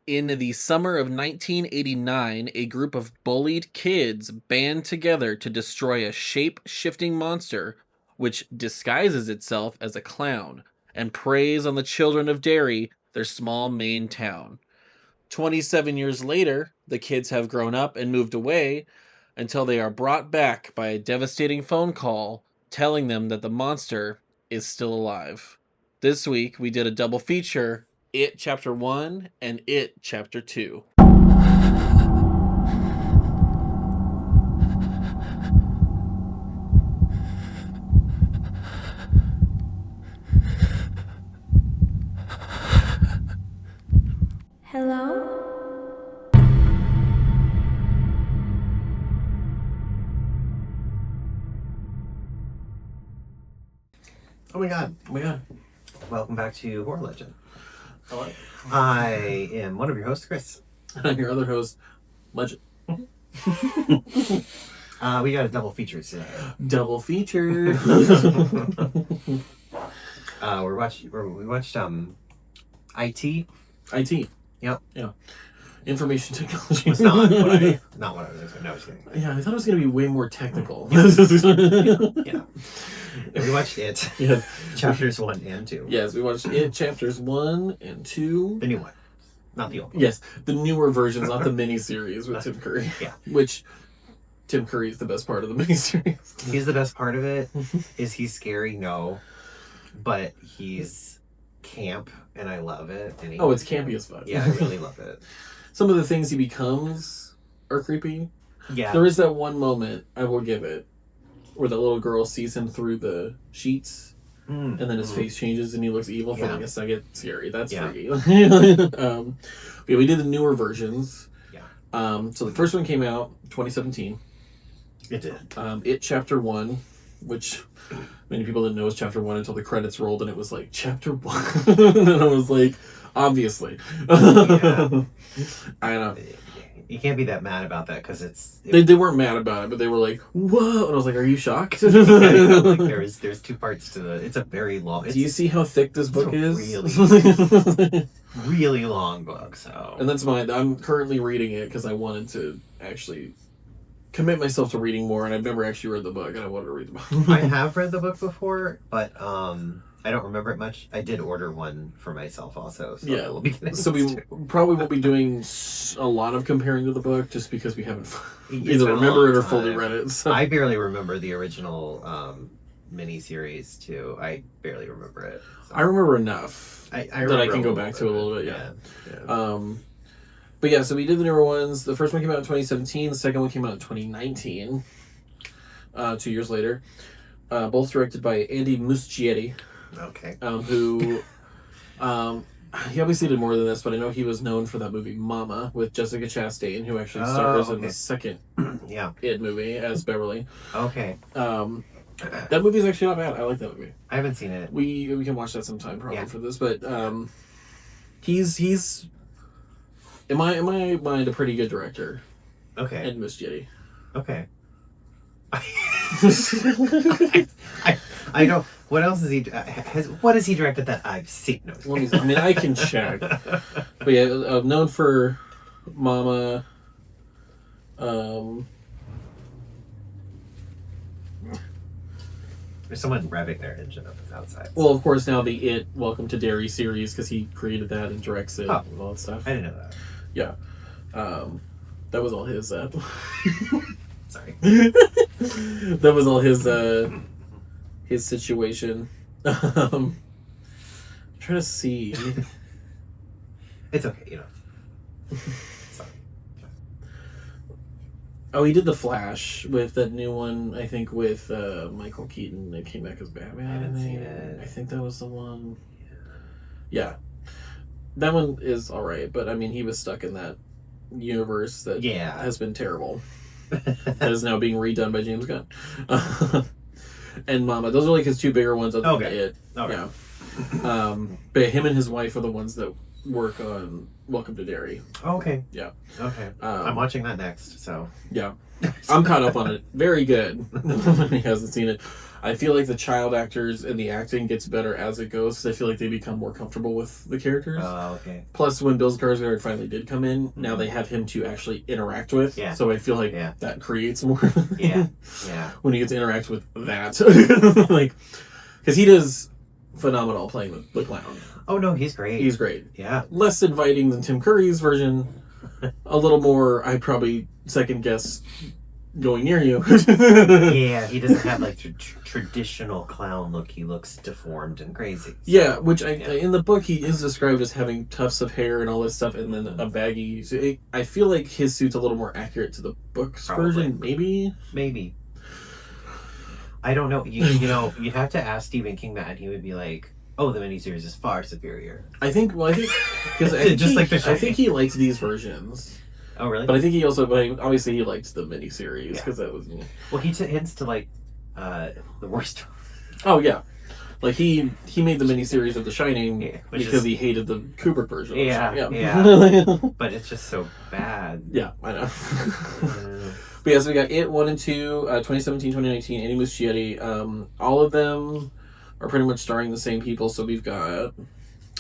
In the summer of 1989, a group of bullied kids band together to destroy a shape-shifting monster which disguises itself as a clown and preys on the children of Derry, their small Maine town. 27 years later, the kids have grown up and moved away until they are brought back by a devastating phone call telling them that the monster is still alive. This week, we did a double feature, It Chapter 1 and It Chapter 2. Hello? Oh my god. Oh my god. Welcome back to Horror Legend. Hello. I am one of your hosts, Chris. I'm your other host, Legend. We got a double feature today. Double feature. We watched IT. IT. Yep. Yeah. Information technology. It's not what I was expecting. No, I was kidding. Yeah, I thought it was going to be way more technical. Yeah. We watched it. Yeah. Chapters 1 and 2. Yes, we watched It Chapters 1 and 2. The new one. Not the old one. Yes, the newer versions, not the miniseries with Tim Curry. Yeah. Which, Tim Curry is the best part of the miniseries. He's the best part of it. Is he scary? No. But he's camp, and I love it. And It's campy as fuck. Yeah, I really love it. Some of the things he becomes are creepy. Yeah. There is that one moment, I will give it, where the little girl sees him through the sheets, and then his face changes and he looks evil for like a second. Scary. That's freaky. Yeah, we did the newer versions. Yeah. So the first one came out 2017. It did. It Chapter 1, which many people didn't know was Chapter 1 until the credits rolled and it was like, Chapter 1. And I was like, obviously. Yeah. I know. You can't be that mad about that because They weren't mad about it, but they were like, whoa. And I was like, are you shocked? like there's two parts to it's a very long. Do you see how thick this book is? Really long book. So. And that's mine. I'm currently reading it because I wanted to actually commit myself to reading more, and I've never actually read the book, and I wanted to read the book. I have read the book before, but I don't remember it much. I did order one for myself also. So Yeah. we'll be So we probably won't be doing a lot of comparing to the book just because we haven't either remember it or fully read it. So. I barely remember the original miniseries too. I barely remember it. So. I remember enough I that I can go back to a little bit. Yeah. But yeah, so we did the newer ones. The first one came out in 2017. The second one came out in 2019. 2 years later. Both directed by Andy Muschietti. Okay. Who, he obviously did more than this, but I know he was known for that movie Mama with Jessica Chastain, who actually stars in the second It movie as Beverly. Okay. That movie's actually not bad. I like that movie. I haven't seen it. We can watch that sometime probably for this, but he's in my mind a pretty good director. Okay. Ed Muschietti. Okay. I know. What else is he? What has he directed that I've seen? No. I mean, I can check. But yeah, known for Mama. There's someone revving their engine up outside. Well, of course, now the It Welcome to Derry series because he created that and directs it and all that stuff. I didn't know that. Yeah. That was all his. Sorry. That was all his situation. I'm trying to see. It's okay, you know. It's fine. Oh, he did The Flash with that new one, I think, with Michael Keaton that came back as Batman. I haven't seen it. I think that was the one. Yeah. That one is alright, but I mean, he was stuck in that universe that has been terrible. That is now being redone by James Gunn. And Mama. Those are like his two bigger ones. Other than It. Okay. Yeah. But him and his wife are the ones that work on Welcome to Derry. Oh, okay. Yeah. Okay. I'm watching that next, so. Yeah. I'm caught up on it. Very good. He hasn't seen it. I feel like the child actors and the acting gets better as it goes, because I feel like they become more comfortable with the characters. Oh, okay. Plus, when Bill Skarsgård finally did come in, now they have him to actually interact with. Yeah. So I feel like that creates more. Yeah. When you get to interact with that. Like, because he does phenomenal playing the clown. Oh, no, he's great. He's great. Yeah. Less inviting than Tim Curry's version. A little more, I'd probably second guess going near you. Yeah, he doesn't have like traditional clown look. He looks deformed and crazy. So. Yeah, which in the book he is described as having tufts of hair and all this stuff, and then a baggy. So I feel like his suit's a little more accurate to the book's version. Maybe. I don't know. You know, you'd have to ask Stephen King that, and he would be like, "Oh, the miniseries is far superior." I think because I think he likes these versions. Oh, really? But I think he also, obviously, he liked the miniseries because that was. Well, he hints to like the worst. Oh yeah, like he made the miniseries of The Shining because he hated the Kubrick version. Yeah. But it's just so bad. Yeah, I know. But yeah, so we got It 1 and 2, 2017, 2019, Andy Muschietti. All of them are pretty much starring the same people. So we've got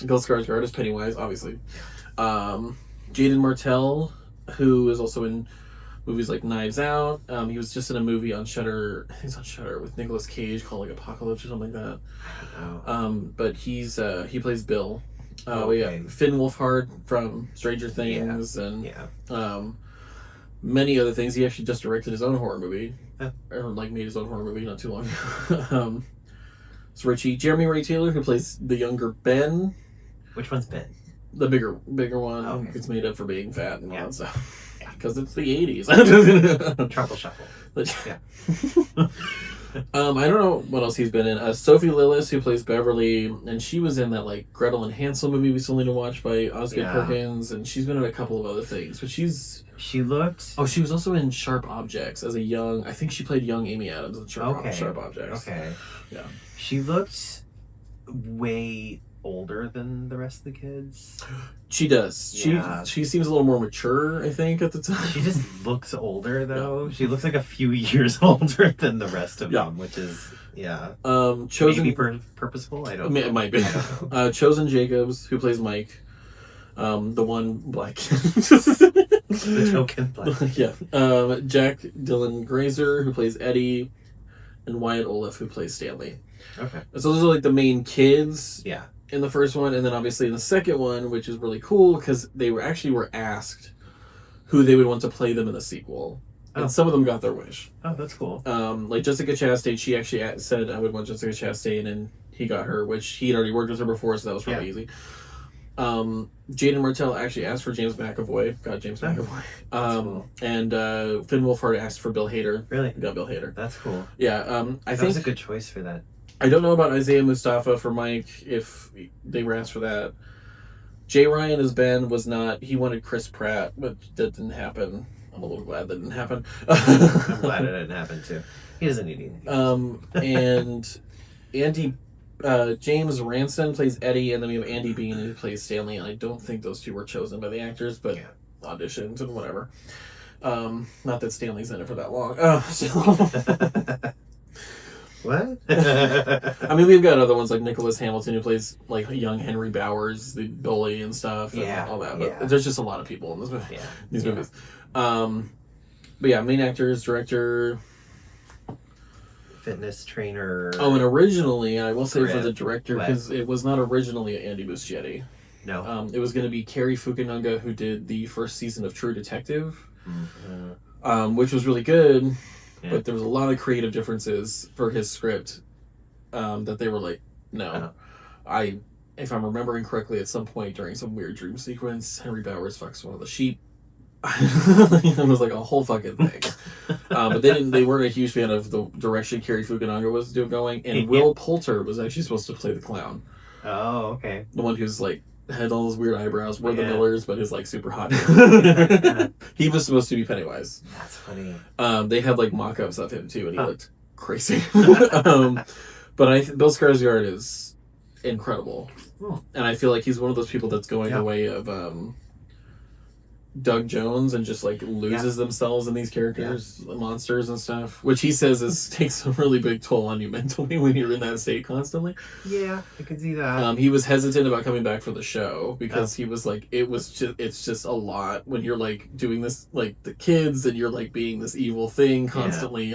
Bill Skarsgård as Pennywise, obviously. Jaden Martell, who is also in movies like Knives Out. He was just in a movie on Shudder. I think it's on Shudder with Nicolas Cage called like Apocalypse or something like that. But he plays Bill. We got Finn Wolfhard from Stranger Things and many other things. He actually just directed his own horror movie, or like made his own horror movie not too long ago. It's Richie. Jeremy Ray Taylor, who plays the younger Ben. Which one's Ben? The bigger one. Okay. It's made up for being fat and all that stuff. Because it's the 80s. Truffle Shuffle. Yeah. I don't know what else he's been in. Sophie Lillis, who plays Beverly, and she was in that like Gretel and Hansel movie we still need to watch by Osgood Perkins, and she's been in a couple of other things. But she looked. Oh, she was also in Sharp Objects as a young. I think she played young Amy Adams in Sharp Objects. Okay. Yeah. She looked way older than the rest of the kids. She does. She seems a little more mature, I think, at the time. She just looks older, though. Yeah. She looks like a few years older than the rest of them, which is, Chosen... Maybe purposeful? I don't know. It might be. Chosen Jacobs, who plays Mike. The one black kid. The token black kid. Yeah. Jack Dylan Grazer, who plays Eddie. And Wyatt Olaf, who plays Stanley. Okay. So those are like the main kids. Yeah. In the first one, and then obviously in the second one, which is really cool because they were asked who they would want to play them in the sequel, and some of them got their wish. Oh, that's cool. Like Jessica Chastain, she actually said I would want Jessica Chastain, and he got her, which he had already worked with her before, so that was really easy. Jaden Martell actually asked for James McAvoy, got James McAvoy. Cool. And Finn Wolfhard asked for Bill Hader. Really? Got Bill Hader. That's cool. Yeah, I think that was a good choice for that. I don't know about Isaiah Mustafa for Mike, if they were asked for that. Jay Ryan as Ben was not. He wanted Chris Pratt, but that didn't happen. I'm a little glad that didn't happen. I'm glad it didn't happen, too. He doesn't need anything. And Andy... James Ranson plays Eddie, and then we have Andy Bean, who plays Stanley, and I don't think those two were chosen by the actors, but auditions and whatever. Not that Stanley's in it for that long. What? I mean, we've got other ones like Nicholas Hamilton, who plays like young Henry Bowers, the bully and stuff, and all that. But there's just a lot of people in this movie. Yeah. These movies. But yeah, main actors, director, fitness trainer. Oh, and originally, I will say for the director, because it was not originally Andy Muschietti. No. It was going to be Cary Fukunaga, who did the first season of True Detective, which was really good. Yeah. But there was a lot of creative differences for his script that they were like, no. If I'm remembering correctly, at some point during some weird dream sequence, Henry Bowers fucks one of the sheep. It was like a whole fucking thing. But they weren't a huge fan of the direction Cary Fukunaga was going, and Will Poulter was actually supposed to play the clown. Oh, okay. The one who's like had all those weird eyebrows, were the Millers, but is like super hot. He was supposed to be Pennywise. That's funny. They had like mock-ups of him too, and he looked crazy. But Bill Skarsgård is incredible. And I feel like he's one of those people that's going the way of Doug Jones and just like loses themselves in these characters, monsters and stuff, which he says takes a really big toll on you mentally when you're in that state constantly. Yeah, I can see that. He was hesitant about coming back for the show because he was like, it's just a lot when you're like doing this, like the kids, and you're like being this evil thing constantly.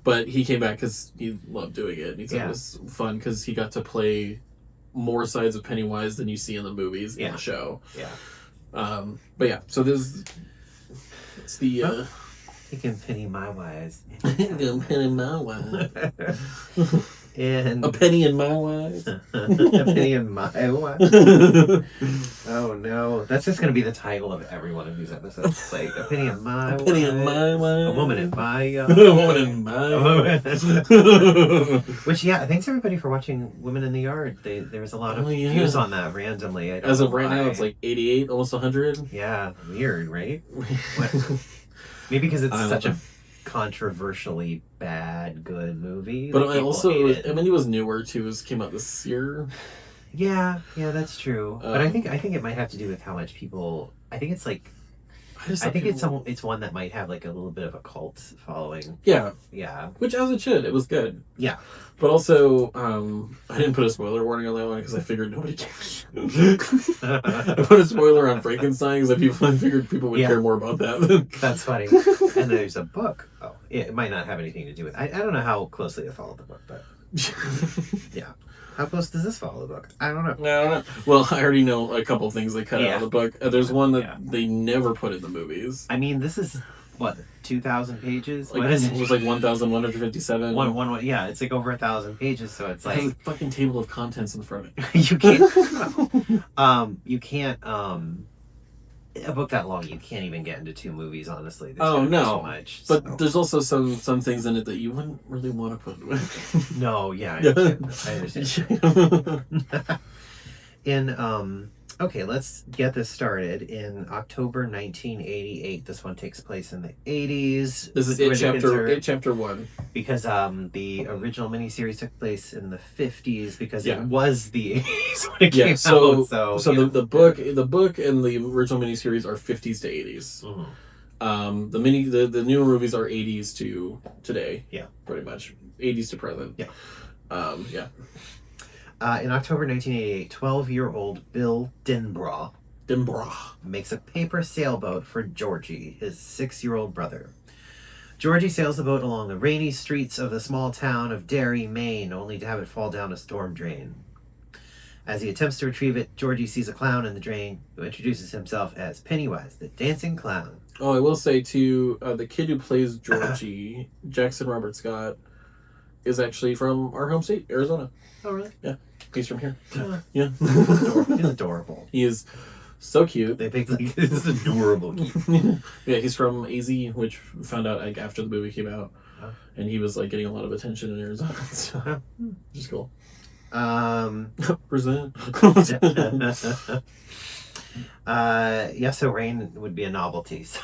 But he came back because he loved doing it. And he said it was fun because he got to play more sides of Pennywise than you see in the movies in the show. Yeah. But yeah, so it's the you can penny my wise. a penny in my wise. And a penny in my wise. A penny in my wise. Oh no, that's just gonna be the title of every one of these episodes. Like a penny in my wise. A penny in my wise. A woman in my a woman in my wise. Which thanks everybody for watching Women in the Yard. There was a lot of views on that randomly. As of right now, it's like 88, almost 100. Yeah, weird, right? Maybe because it's such a controversially good movie. But I mean, it was newer too. It came out this year. Yeah, that's true. But I think it might have to do with how much people. I think it's like. I think it's one that might have like a little bit of a cult following. Yeah. Which, as it should, it was good. Yeah. But also, I didn't put a spoiler warning on that one because I figured nobody cares. I put a spoiler on Frankenstein because I figured people would care more about that. That's funny. And there's a book. Oh, it might not have anything to do with. I don't know how closely it followed the book, but yeah. How close does this follow the book? I don't know. I don't know. Well, I already know a couple of things they cut out of the book. There's one that they never put in the movies. I mean, this is, 2,000 pages? Like, it was like 1,157. Yeah, it's like over 1,000 pages, so it's like... It has a fucking table of contents in front of it. You can't, a book that long, you can't even get into 2 movies, honestly. There's so much. But there's also some things in it that you wouldn't really want to put with. No, I understand. Okay, let's get this started. In October 1988, this one takes place in the 80s. This is it chapter 1. Because the original miniseries took place in the 50s because it was the 80s when it came out. So the book and the original miniseries are 50s to 80s. Mm-hmm. The newer movies are 80s to today. Yeah, pretty much 80s to present. Yeah. In October 1988, 12-year-old Bill Denbrough makes a paper sailboat for Georgie, his 6-year-old brother. Georgie sails the boat along the rainy streets of the small town of Derry, Maine, only to have it fall down a storm drain. As he attempts to retrieve it, Georgie sees a clown in the drain, who introduces himself as Pennywise, the dancing clown. Oh, I will say, too, the kid who plays Georgie, Jackson Robert Scott, is actually from our home state, Arizona. Oh, really? Yeah. He's from here. Yeah. He's adorable. He is so cute. They think he's adorable. Yeah, he's from AZ, which we found out like after the movie came out. And he was like getting a lot of attention in Arizona. So, which is cool. Present. So rain would be a novelty. So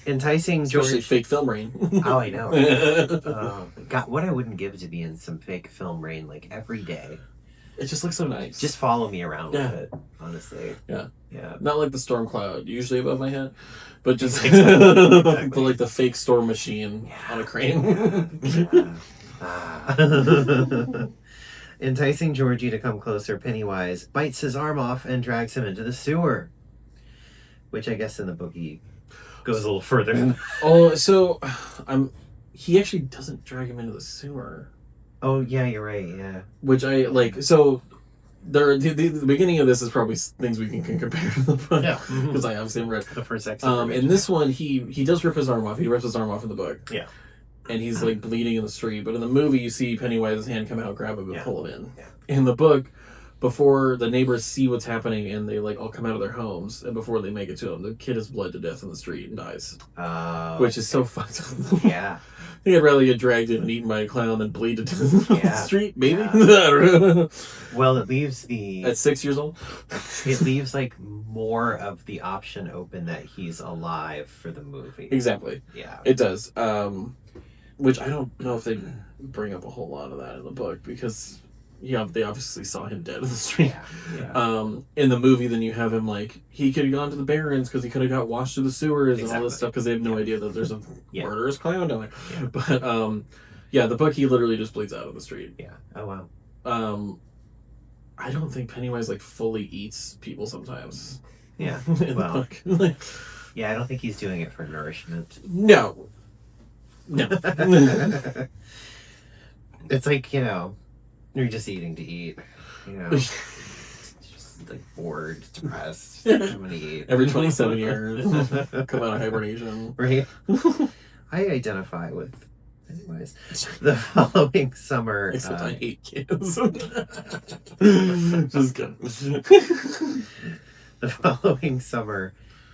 enticing George. Especially fake film rain. Oh, I know. God, what I wouldn't give to be in some fake film rain like every day. It just looks so nice. Just follow me around with it, honestly. Yeah. Yeah. Not like the storm cloud usually above my head, but just but like the fake storm machine on a crane. Enticing Georgie to come closer, Pennywise bites his arm off and drags him into the sewer. Which I guess in the book he goes a little further. He actually doesn't drag him into the sewer. Oh yeah, you're right. Yeah. Which I like. So, the beginning of this is probably things we can compare to the book. Yeah. Because I obviously haven't read the first X. In this one, he does rip his arm off. He rips his arm off in the book. Yeah. And he's like bleeding in the street. But in the movie, you see Pennywise's hand come out, grab him, and pull him in. Yeah. In the book, before the neighbors see what's happening and they like all come out of their homes, and before they make it to him, the kid is bled to death in the street and dies. Which is so fucked up. Yeah. I think I'd rather get dragged in and eaten by a clown than bleed to death on the street, maybe? Yeah. I don't know. Well, it leaves At 6 years old? It leaves like more of the option open that he's alive for the movie. Exactly. Yeah. It does. Which I don't know if they bring up a whole lot of that in the book because they obviously saw him dead in the street. In the movie, then you have him like he could have gone to the Barrens because he could have got washed through the sewers and all this stuff because they have no idea that there's a murderous clown down there. Yeah. But the book he literally just bleeds out of the street. Yeah. Oh wow. I don't think Pennywise like fully eats people sometimes. Yeah. In the book. Yeah, I don't think he's doing it for nourishment. No. It's like, you're just eating to eat. Just like bored, depressed. I'm gonna eat. Every 27 years, come out of hibernation. Right? I identify with Pennywise. The following summer... Except I hate kids. Just kidding. The following summer,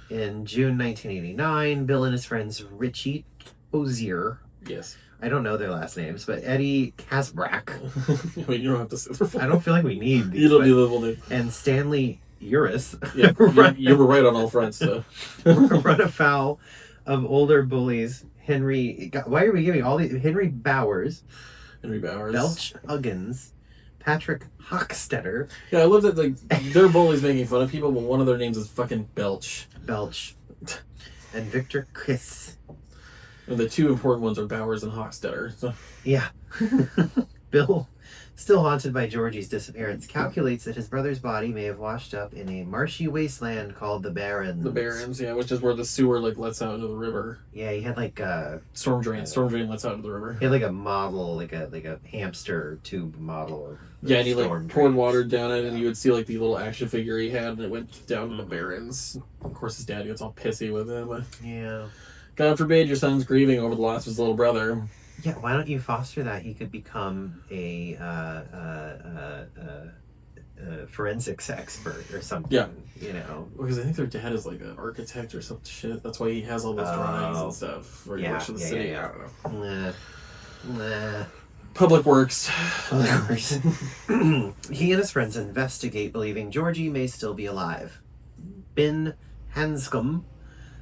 in June 1989, Bill and his friends Richie Ozier. Yes. I don't know their last names, but Eddie Kasbrak. I mean, you don't have to say their full I don't feel like we need these. You don't need the full name. And Stanley Uris. Yeah, you were right on all fronts, so. Run afoul of older bullies. Why are we giving all these? Henry Bowers. Belch Uggins. Patrick Hochstetter. Yeah, I love that they're bullies making fun of people, but one of their names is fucking Belch. And Victor Chris. And the two important ones are Bowers and Hochstetter. So. Yeah. Bill, still haunted by Georgie's disappearance, calculates that his brother's body may have washed up in a marshy wasteland called the Barrens. The Barrens, yeah, which is where the sewer lets out into the river. Yeah, he had storm drain. Storm drain lets out into the river. He had a model, like a hamster tube model. And he poured water down it, and you would see the little action figure he had, and it went down to the Barrens. Of course, his dad gets all pissy with him. But yeah. God forbid your son's grieving over the loss of his little brother. Yeah, why don't you foster that? He could become a forensics expert or something. Yeah. Because I think their dad is an architect or some shit. That's why he has all those drawings and stuff. Where he works for the city. Yeah. I don't know. Nah. Public Works. He and his friends investigate, believing Georgie may still be alive. Ben Hanscom,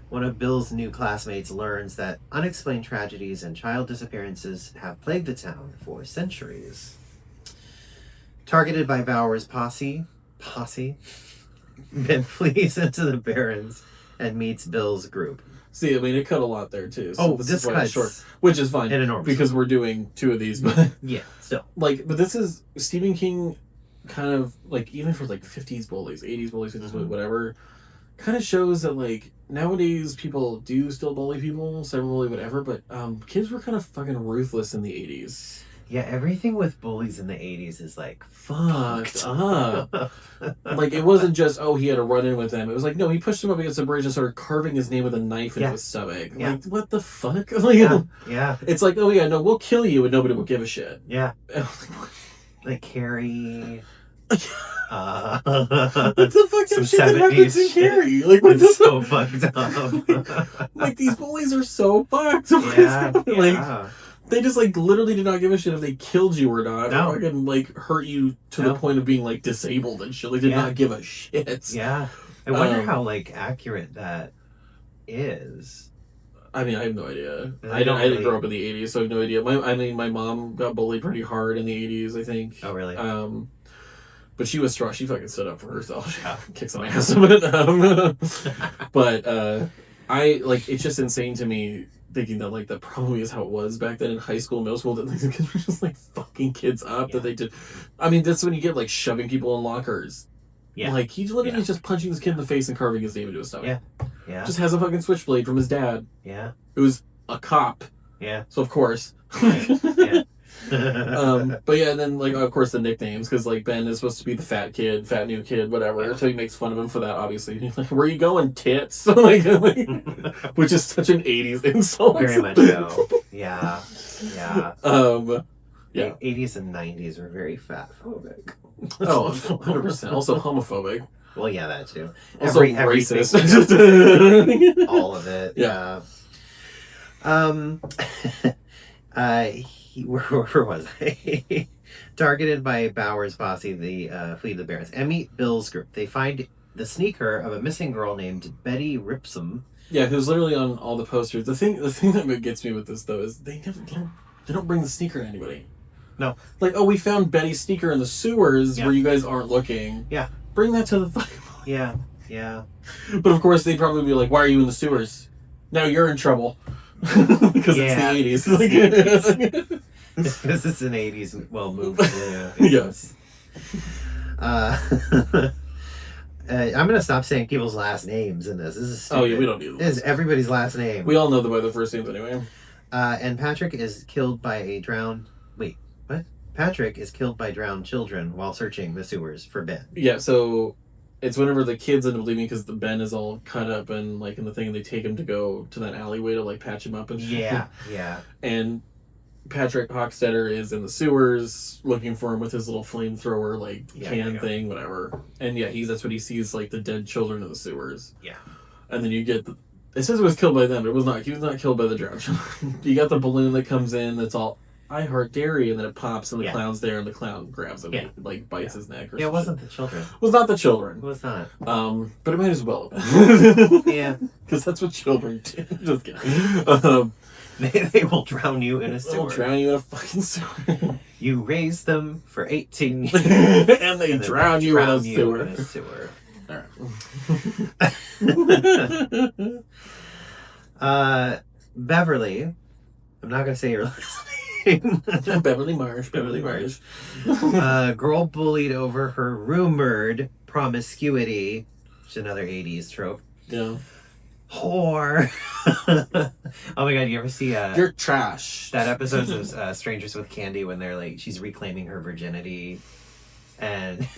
one of Bill's new classmates, learns that unexplained tragedies and child disappearances have plagued the town for centuries. Targeted by Bowers' posse, Ben flees into the Barrens and meets Bill's group. See, I mean, it cut a lot there, too. So this cuts short, which is fine. Because we're doing two of these, but... Yeah, still. But this is... Stephen King kind of, even for, 50s bullies, 80s bullies, 50s bullies, whatever, kind of shows that, nowadays people do still bully people, cyberbully, whatever, but kids were kind of fucking ruthless in the 80s. Yeah, everything with bullies in the 80s is fucked up. It wasn't just, he had a run-in with them. It was no, he pushed him up against a bridge and started carving his name with a knife into his stomach. Yeah. What the fuck? Yeah. It's no, we'll kill you and nobody will give a shit. Yeah. Carrie. What the fuck? Some shit that happens in Carrie. What the so fucked up. These bullies are so fucked. Yeah. They just literally did not give a shit if they killed you or not. No. Or fucking hurt you to the point of being disabled and shit. Did not give a shit. Yeah. I wonder how accurate that is. I mean, I have no idea. I didn't grow up in the 80s, so I have no idea. My mom got bullied pretty hard in the 80s, I think. Oh, really? But she was strong. She fucking stood up for herself. She kicked some ass of it. But it's just insane to me thinking that that probably is how it was back then in high school, middle school, that these kids were just fucking kids up that they did. I mean, that's when you get shoving people in lockers. Yeah. He's literally just punching this kid in the face and carving his name into his stomach. Yeah. Just has a fucking switchblade from his dad. Yeah. Who's a cop. Yeah. So of course. Yeah. But yeah, and then of course the nicknames, because Ben is supposed to be the fat new kid, whatever. So he makes fun of him for that, obviously. He's where are you going, tits? Which is such an 80s insult. Very much so. Yeah. Yeah. Yeah. 80s and 90s were very fat phobic. Oh, 100%. Also homophobic. Well, yeah, that too. Also racist. All of it. Yeah. Where was I? Targeted by Bowers' posse, the flee the Barrens and meet Bill's group. They find the sneaker of a missing girl named Betty Ripsum. Yeah, who's literally on all the posters. The thing that gets me with this though is they don't bring the sneaker to anybody. No. Like, oh, we found Betty's sneaker in the sewers where you guys aren't looking. Yeah. Bring that to the fucking... Yeah. Yeah. But of course, they'd probably be like, why are you in the sewers? Now you're in trouble. Because it's the 80s. This is an 80s movie. Yeah. Yes. I'm going to stop saying people's last names in this. This is stupid. Oh, yeah, we don't need This is everybody's last name. We all know them by their first names anyway. And Patrick is killed by a drowned... Wait, what? Patrick is killed by drowned children while searching the sewers for Ben. Yeah, so it's whenever the kids end up leaving because the Ben is all cut up and like in the thing, and they take him to go to that alleyway to like patch him up and shit. Yeah. And Patrick Hockstetter is in the sewers looking for him with his little flamethrower can thing, whatever. And that's what he sees, like the dead children in the sewers. Yeah. And then you get it says it was killed by them, but it was not. He was not killed by the drowned children. You got the balloon that comes in that's all I heart dairy, and then it pops and the clown's there and the clown grabs him and like bites his neck or something. It wasn't the children. It was not the children. It was not. But it might as well have been. Yeah. Because that's what children do. Just kidding. They will drown you in a sewer. They'll drown you in a fucking sewer. You raise them for 18 years. And they drown you in a sewer. Alright. Beverly. I'm not going to say your last name. Beverly Marsh. Girl bullied over her rumored promiscuity. Which is another 80s trope. Yeah. Whore. Oh my god, you ever see You're trash. That episode of Strangers with Candy when they're like she's reclaiming her virginity and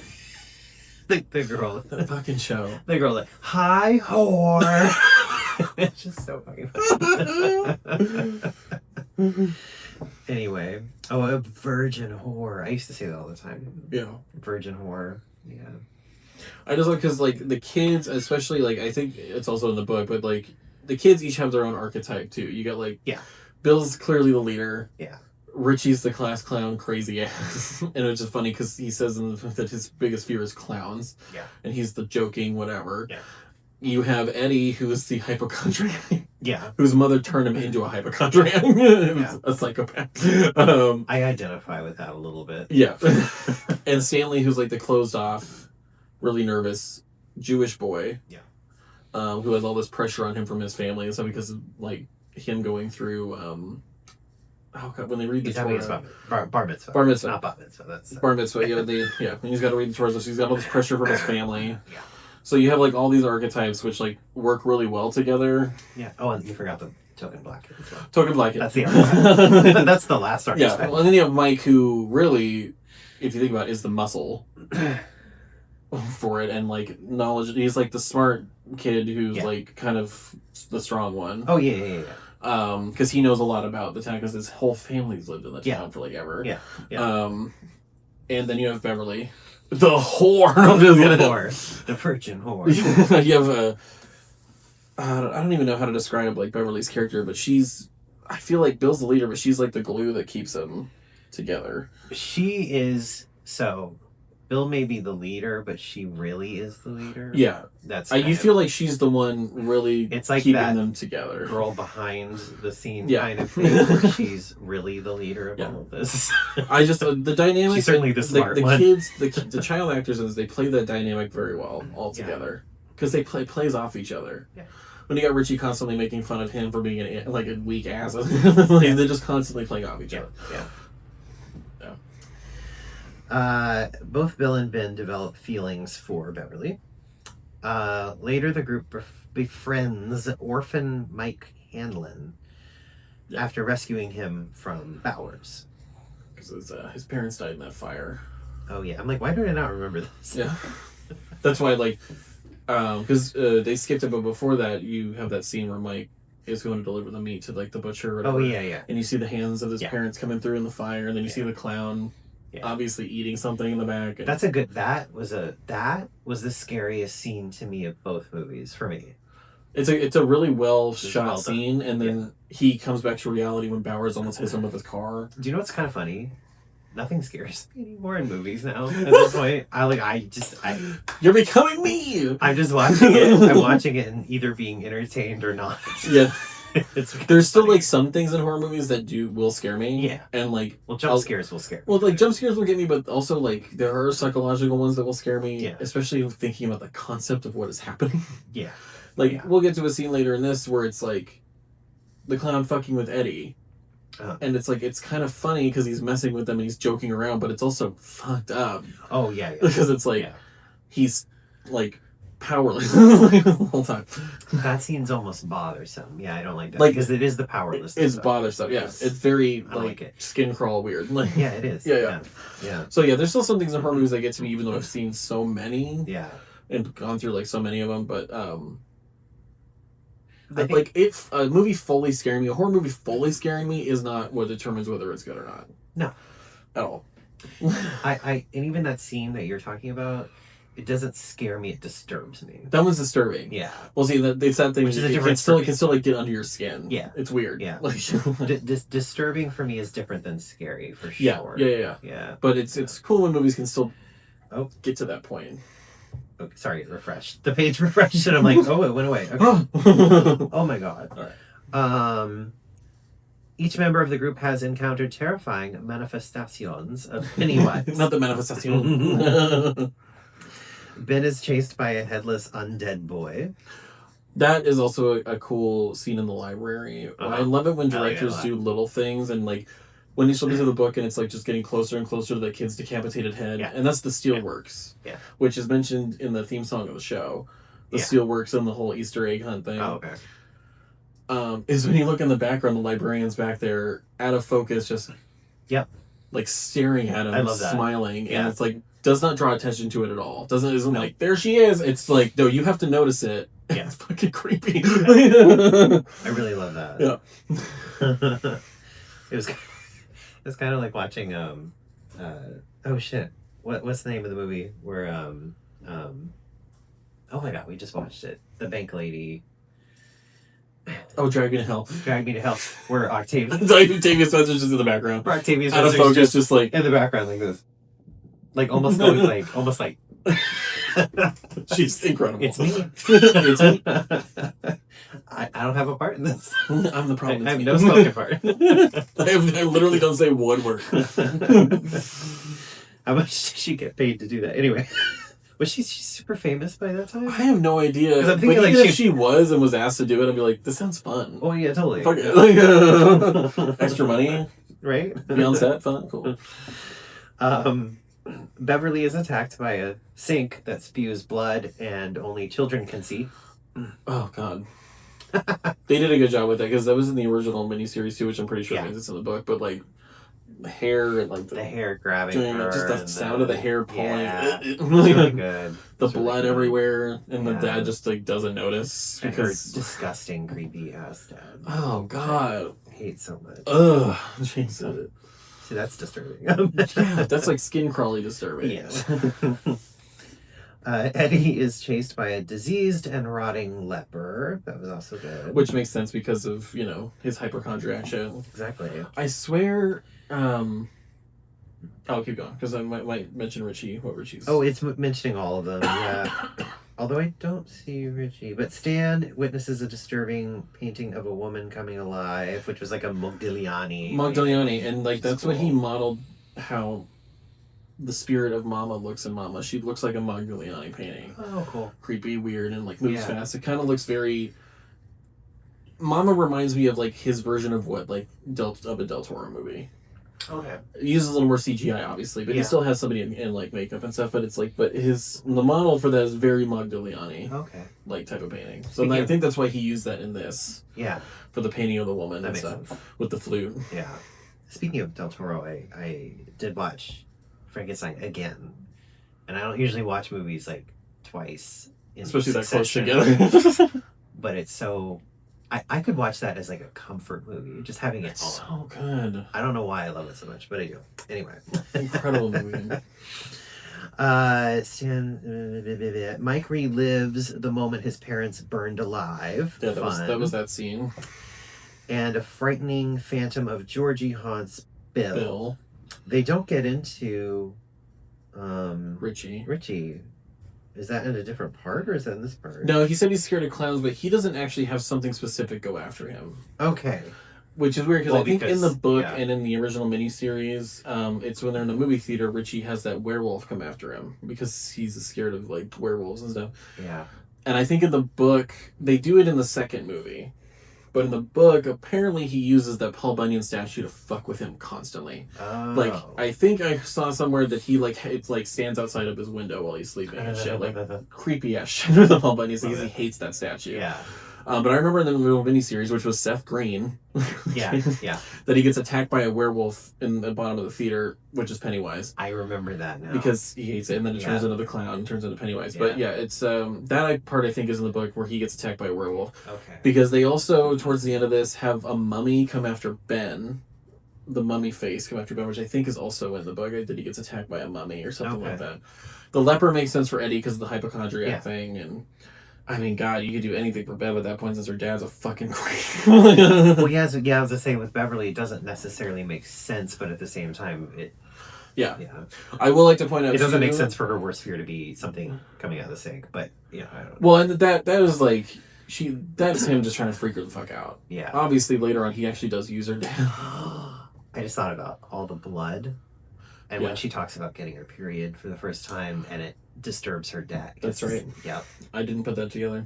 the girl the fucking show. The girl like, hi whore. It's just so fucking funny. Anyway. Oh, a virgin whore. I used to say that all the time. Yeah. Virgin whore. Yeah. I just like because like the kids, especially like I think it's also in the book, but like the kids each have their own archetype too. You got like Bill's clearly the leader. Yeah. Richie's the class clown, crazy ass, and it's just funny because he says that his biggest fear is clowns. Yeah. And he's the joking whatever. Yeah. You have Eddie, who is the hypochondriac. Yeah. Whose mother turned him into a hypochondriac. A psychopath. I identify with that a little bit. Yeah. And Stanley, who's like the closed off, really nervous Jewish boy. Yeah. Who has all this pressure on him from his family and stuff because of like him going through oh god, when they read the Torah. Bar mitzvah. Bar mitzvah. Not bat mitzvah. That's bar mitzvah. Yeah, and he's got to read the Torah, so he's got all this pressure from his family. Yeah. So you have like all these archetypes which like work really well together. Yeah. Oh, and you forgot the token black kid as well. Token black kid. That's the other That's the last archetype. Yeah. Well, and then you have Mike, who really, if you think about it, is the muscle for it, and like knowledge. He's like the smart kid who's like kind of the strong one. Oh yeah. Because he knows a lot about the town because his whole family's lived in the town for like ever. Yeah. And then you have Beverly, the whore. The virgin whore. You have I don't even know how to describe like Beverly's character, but I feel like Bill's the leader, but she's like the glue that keeps them together. She is Bill may be the leader, but she really is the leader. Yeah, you feel like she's the one really. It's like keeping that them together. Girl behind the scene kind of thing. Where she's really the leader of all of this. I just the dynamic. She's certainly the smart one. Kids, the child actors, they play that dynamic very well all together because they plays off each other. Yeah. When you got Richie constantly making fun of him for being a weak ass, they're just constantly playing off each other. Yeah. Both Bill and Ben develop feelings for Beverly. Later, the group befriends orphan Mike Hanlon after rescuing him from Bowers. Because his parents died in that fire. Oh, yeah. I'm like, why do I not remember this? Yeah. That's why, because they skipped it, but before that, you have that scene where Mike is going to deliver the meat to, the butcher or whatever. Oh, yeah. And you see the hands of his parents coming through in the fire, and then you see the clown... Yeah. Obviously eating something in the back. That's a good... That was the scariest scene to me of both movies, for me. It's a really well shot scene, and then he comes back to reality when Bowers almost hits him with his car. Do you know what's kind of funny? Nothing scares me anymore in movies now. At this point, You're becoming me. I'm just watching it. I'm watching it and either being entertained or not. Yeah. There's still funny. like some things in horror movies that will scare me. Yeah. And like jump scares will scare me. Well, like jump scares will get me, but also like there are psychological ones that will scare me. Yeah. Especially thinking about the concept of what is happening. Yeah. Like we'll get to a scene later in this where it's like the clown fucking with Eddie. And it's like, it's kind of funny because he's messing with them and he's joking around, but it's also fucked up. Oh, yeah. Because it's like, he's like powerless the whole time. That scene's almost bothersome. Yeah, I don't like that. Like, because it is the powerlessness. It's bothersome, yeah. It's very, like skin crawl weird. Like, yeah, it is. Yeah. So, yeah, there's still some things in horror movies that get to me, even though I've seen so many. Yeah. And gone through, like, so many of them, but, if a movie fully scaring me, a horror movie fully scaring me is not what determines whether it's good or not. No. At all. And even that scene that you're talking about, it doesn't scare me, it disturbs me. That one's disturbing. Yeah. Well, see, it's that thing. Which is a it can still like get under your skin. Yeah. It's weird. Yeah. Disturbing for me is different than scary, for sure. Yeah. But it's cool when movies can still get to that point. Okay, sorry, it refreshed. The page refreshed and I'm like, oh, it went away. Okay. Oh my god. All right. Each member of the group has encountered terrifying manifestations of Pennywise. Not the manifestation. Ben is chased by a headless undead boy. That is also a cool scene in the library. I love it when directors do little things and like when you flip into the book and it's like just getting closer and closer to the kid's decapitated head. Yeah. And that's the Steelworks. Yeah. Which is mentioned in the theme song of the show. The Steelworks and the whole Easter egg hunt thing. Oh, okay. Is when you look in the background, the librarian's back there, out of focus, just like staring at him, smiling, and it's like does not draw attention to it at all. Isn't like there she is. It's like no, you have to notice it. Yeah, it's fucking creepy. I really love that. Yeah, it's kind of like watching oh shit, what's the name of the movie where oh my god, we just watched it. The bank lady. Oh, Drag Me to Hell. Drag Me to Hell. Where Octavia Spencer's just in the background. Where Octavia Spencer's out of focus, just like in the background like this. Like almost going like almost like she's incredible. It's me. It's me. I don't have a part in this. I'm the problem. I have no spoken part. I literally don't say one word. How much did she get paid to do that? Anyway. Was she super famous by that time? I have no idea. I'm thinking but like if she was and was asked to do it, I'd be like, this sounds fun. Oh yeah, totally. Fuck it. Like, extra money. Right? Be on set, fun, cool. Beverly is attacked by a sink that spews blood and only children can see. Oh god. They did a good job with that because that was in the original miniseries too, which I'm pretty sure exists in the book, but like the hair and like the hair grabbing her, just the sound of the hair pulling. Yeah, it's really good. The blood everywhere, and the dad just like doesn't notice because her disgusting, creepy ass dad. Oh god, I hate so much. Ugh, Jesus. See, that's disturbing. Yeah, that's like skin crawly disturbing. Yes. Eddie is chased by a diseased and rotting leper. That was also good. Which makes sense because of, his hypochondriac. Exactly. I swear, I'll keep going because I might mention Richie. What Richie's? Oh, it's mentioning all of them. Yeah. Although I don't see Richie, but Stan witnesses a disturbing painting of a woman coming alive, which was like a Modigliani. Modigliani, and like that's cool. What he modeled how the spirit of Mama looks in Mama. She looks like a Modigliani painting. Oh, cool. Creepy, weird, and like moves fast. It kind of looks very. Mama reminds me of like his version of what like of a Del Toro movie. Okay. It uses a little more CGI, obviously, but he still has somebody in like makeup and stuff. But it's like, the model for that is very Modigliani. Okay. Like type of painting. So I think that's why he used that in this. Yeah. For the painting of the woman and stuff sense. With the flute. Yeah. Speaking of Del Toro, I did watch Frankenstein again, and I don't usually watch movies like twice, especially that close together. But it's so. I could watch that as like a comfort movie, just having it on. So good. I don't know why I love it so much, but I do. Anyway. Incredible movie. Mike relives the moment his parents burned alive. Yeah, that was that scene. And a frightening phantom of Georgie haunts Bill. They don't get into Richie. Richie. Is that in a different part, or is that in this part? No, he said he's scared of clowns, but he doesn't actually have something specific go after him. Okay. Which is weird, because I think in the book yeah. and in the original miniseries, it's when they're in the movie theater, Richie has that werewolf come after him because he's scared of like werewolves and stuff. Yeah. And I think in the book, they do it in the second movie. But in the book, apparently he uses that Paul Bunyan statue to fuck with him constantly. Oh. Like, I think I saw somewhere that he, like, it's like stands outside of his window while he's sleeping and shit. Like, creepy ass shit with the Paul Bunyan because he hates that statue. Yeah. But I remember in the little miniseries, which was Seth Green, yeah, that he gets attacked by a werewolf in the bottom of the theater, which is Pennywise. I remember that now. Because he hates it, and then it turns into the clown, and turns into Pennywise. But yeah, it's that part I think is in the book where he gets attacked by a werewolf. Okay. Because they also, towards the end of this, have a mummy come after Ben. The mummy face come after Ben, which I think is also in the book, that he gets attacked by a mummy or something like that. The leper makes sense for Eddie because of the hypochondriac thing, and I mean, God, you could do anything for Bev at that point since her dad's a fucking creep. Well, yeah, I was going to say with Beverly, it doesn't necessarily make sense, but at the same time, it... Yeah. I will like to point out, it doesn't make sense for her worst fear to be something coming out of the sink, but yeah, I don't know. Well, and that is like, that's him just trying to freak her the fuck out. Yeah. Obviously, later on, he actually does use her dad. I just thought about all the blood, and when she talks about getting her period for the first time, and it disturbs her dad. That's right. Yep. I didn't put that together.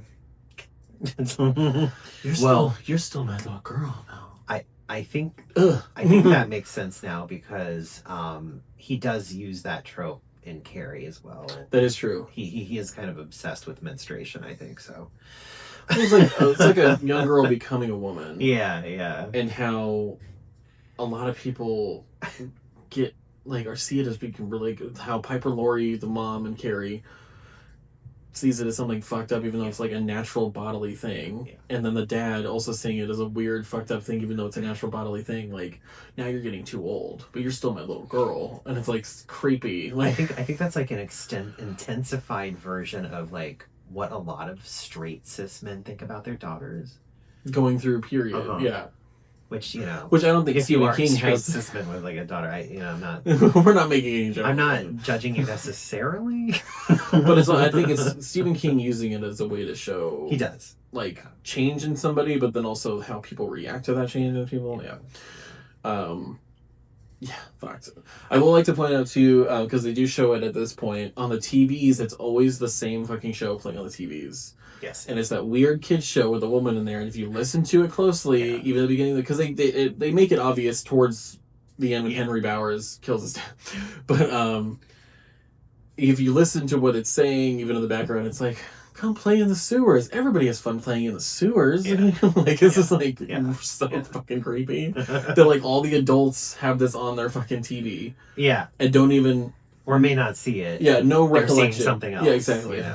You're still my little girl now. I think that makes sense now because he does use that trope in Carrie as well. That is true. He is kind of obsessed with menstruation, I think so. It's like a young girl becoming a woman. Yeah. And how a lot of people get like or see it as being really good. How Piper Laurie, the mom, and Carrie sees it as something fucked up, even though it's like a natural bodily thing. Yeah. And then the dad also seeing it as a weird, fucked up thing, even though it's a natural bodily thing. Like, now you're getting too old, but you're still my little girl, and it's like creepy. Like, I think that's like an intensified version of like what a lot of straight cis men think about their daughters going through a period. Yeah. Which, you know... Which I don't think Stephen King has... cis men with, like, a daughter. I'm not... We're not making any jokes. I'm not judging you necessarily. But I think it's Stephen King using it as a way to show... He does. Like, change in somebody, but then also how people react to that change in people. Yeah. Yeah, facts. I will like to point out, too, because they do show it at this point, on the TVs, it's always the same fucking show playing on the TVs. Yes. And it's that weird kids show with a woman in there, and if you listen to it closely, even at the beginning, because they make it obvious towards the end when Henry Bowers kills his dad. But if you listen to what it's saying, even in the background, it's like, come play in the sewers. Everybody has fun playing in the sewers. Yeah. Like, this is like so fucking creepy. That like all the adults have this on their fucking TV. Yeah. And don't even... Or may not see it. Yeah, no recollection. They're seeing something else. Yeah, exactly. You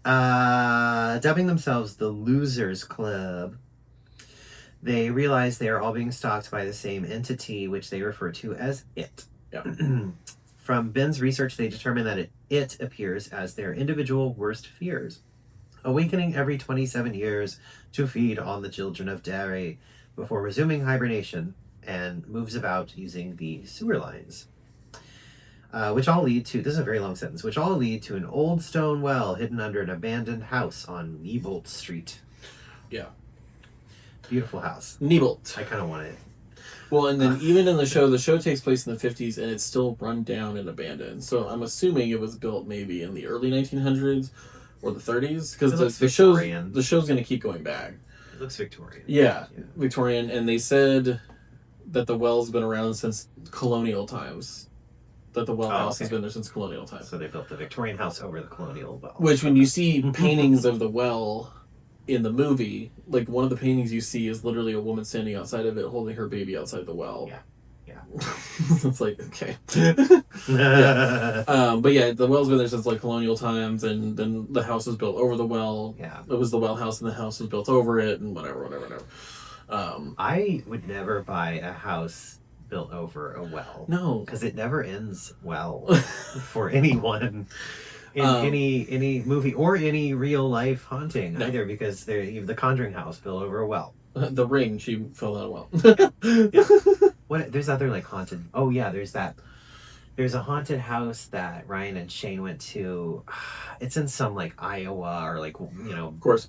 know, dubbing themselves the Losers Club, they realize they are all being stalked by the same entity, which they refer to as It. Yeah. From Ben's research, they determine that it appears as their individual worst fears, awakening every 27 years to feed on the children of Derry before resuming hibernation, and moves about using the sewer lines. Which all lead to, this is a very long sentence, which all lead to an old stone well hidden under an abandoned house on Niebolt Street. Yeah. Beautiful house. Niebolt. I kind of want it. Well, and then even in the show takes place in the 50s, and it's still run down and abandoned. So I'm assuming it was built maybe in the early 1900s or the 30s, because the show's going to keep going back. It looks Victorian. Yeah, Victorian, and they said that the well's been around since colonial times. That the well house has been there since colonial times. So they built the Victorian house over the colonial well. Which, when you see paintings of the well in the movie, like one of the paintings you see is literally a woman standing outside of it holding her baby outside the well. Yeah. It's like, okay. But yeah, the well's been there since like colonial times, and then the house was built over the well. Yeah. It was the well house, and the house was built over it, and whatever. I would never buy a house built over a well. No. Because it never ends well for anyone in any movie or any real life haunting either, because the Conjuring house built over a well. The ring, she fell out well. Yeah. What? There's other like haunted. Oh yeah, there's that. There's a haunted house that Ryan and Shane went to. It's in some like Iowa or like Of course.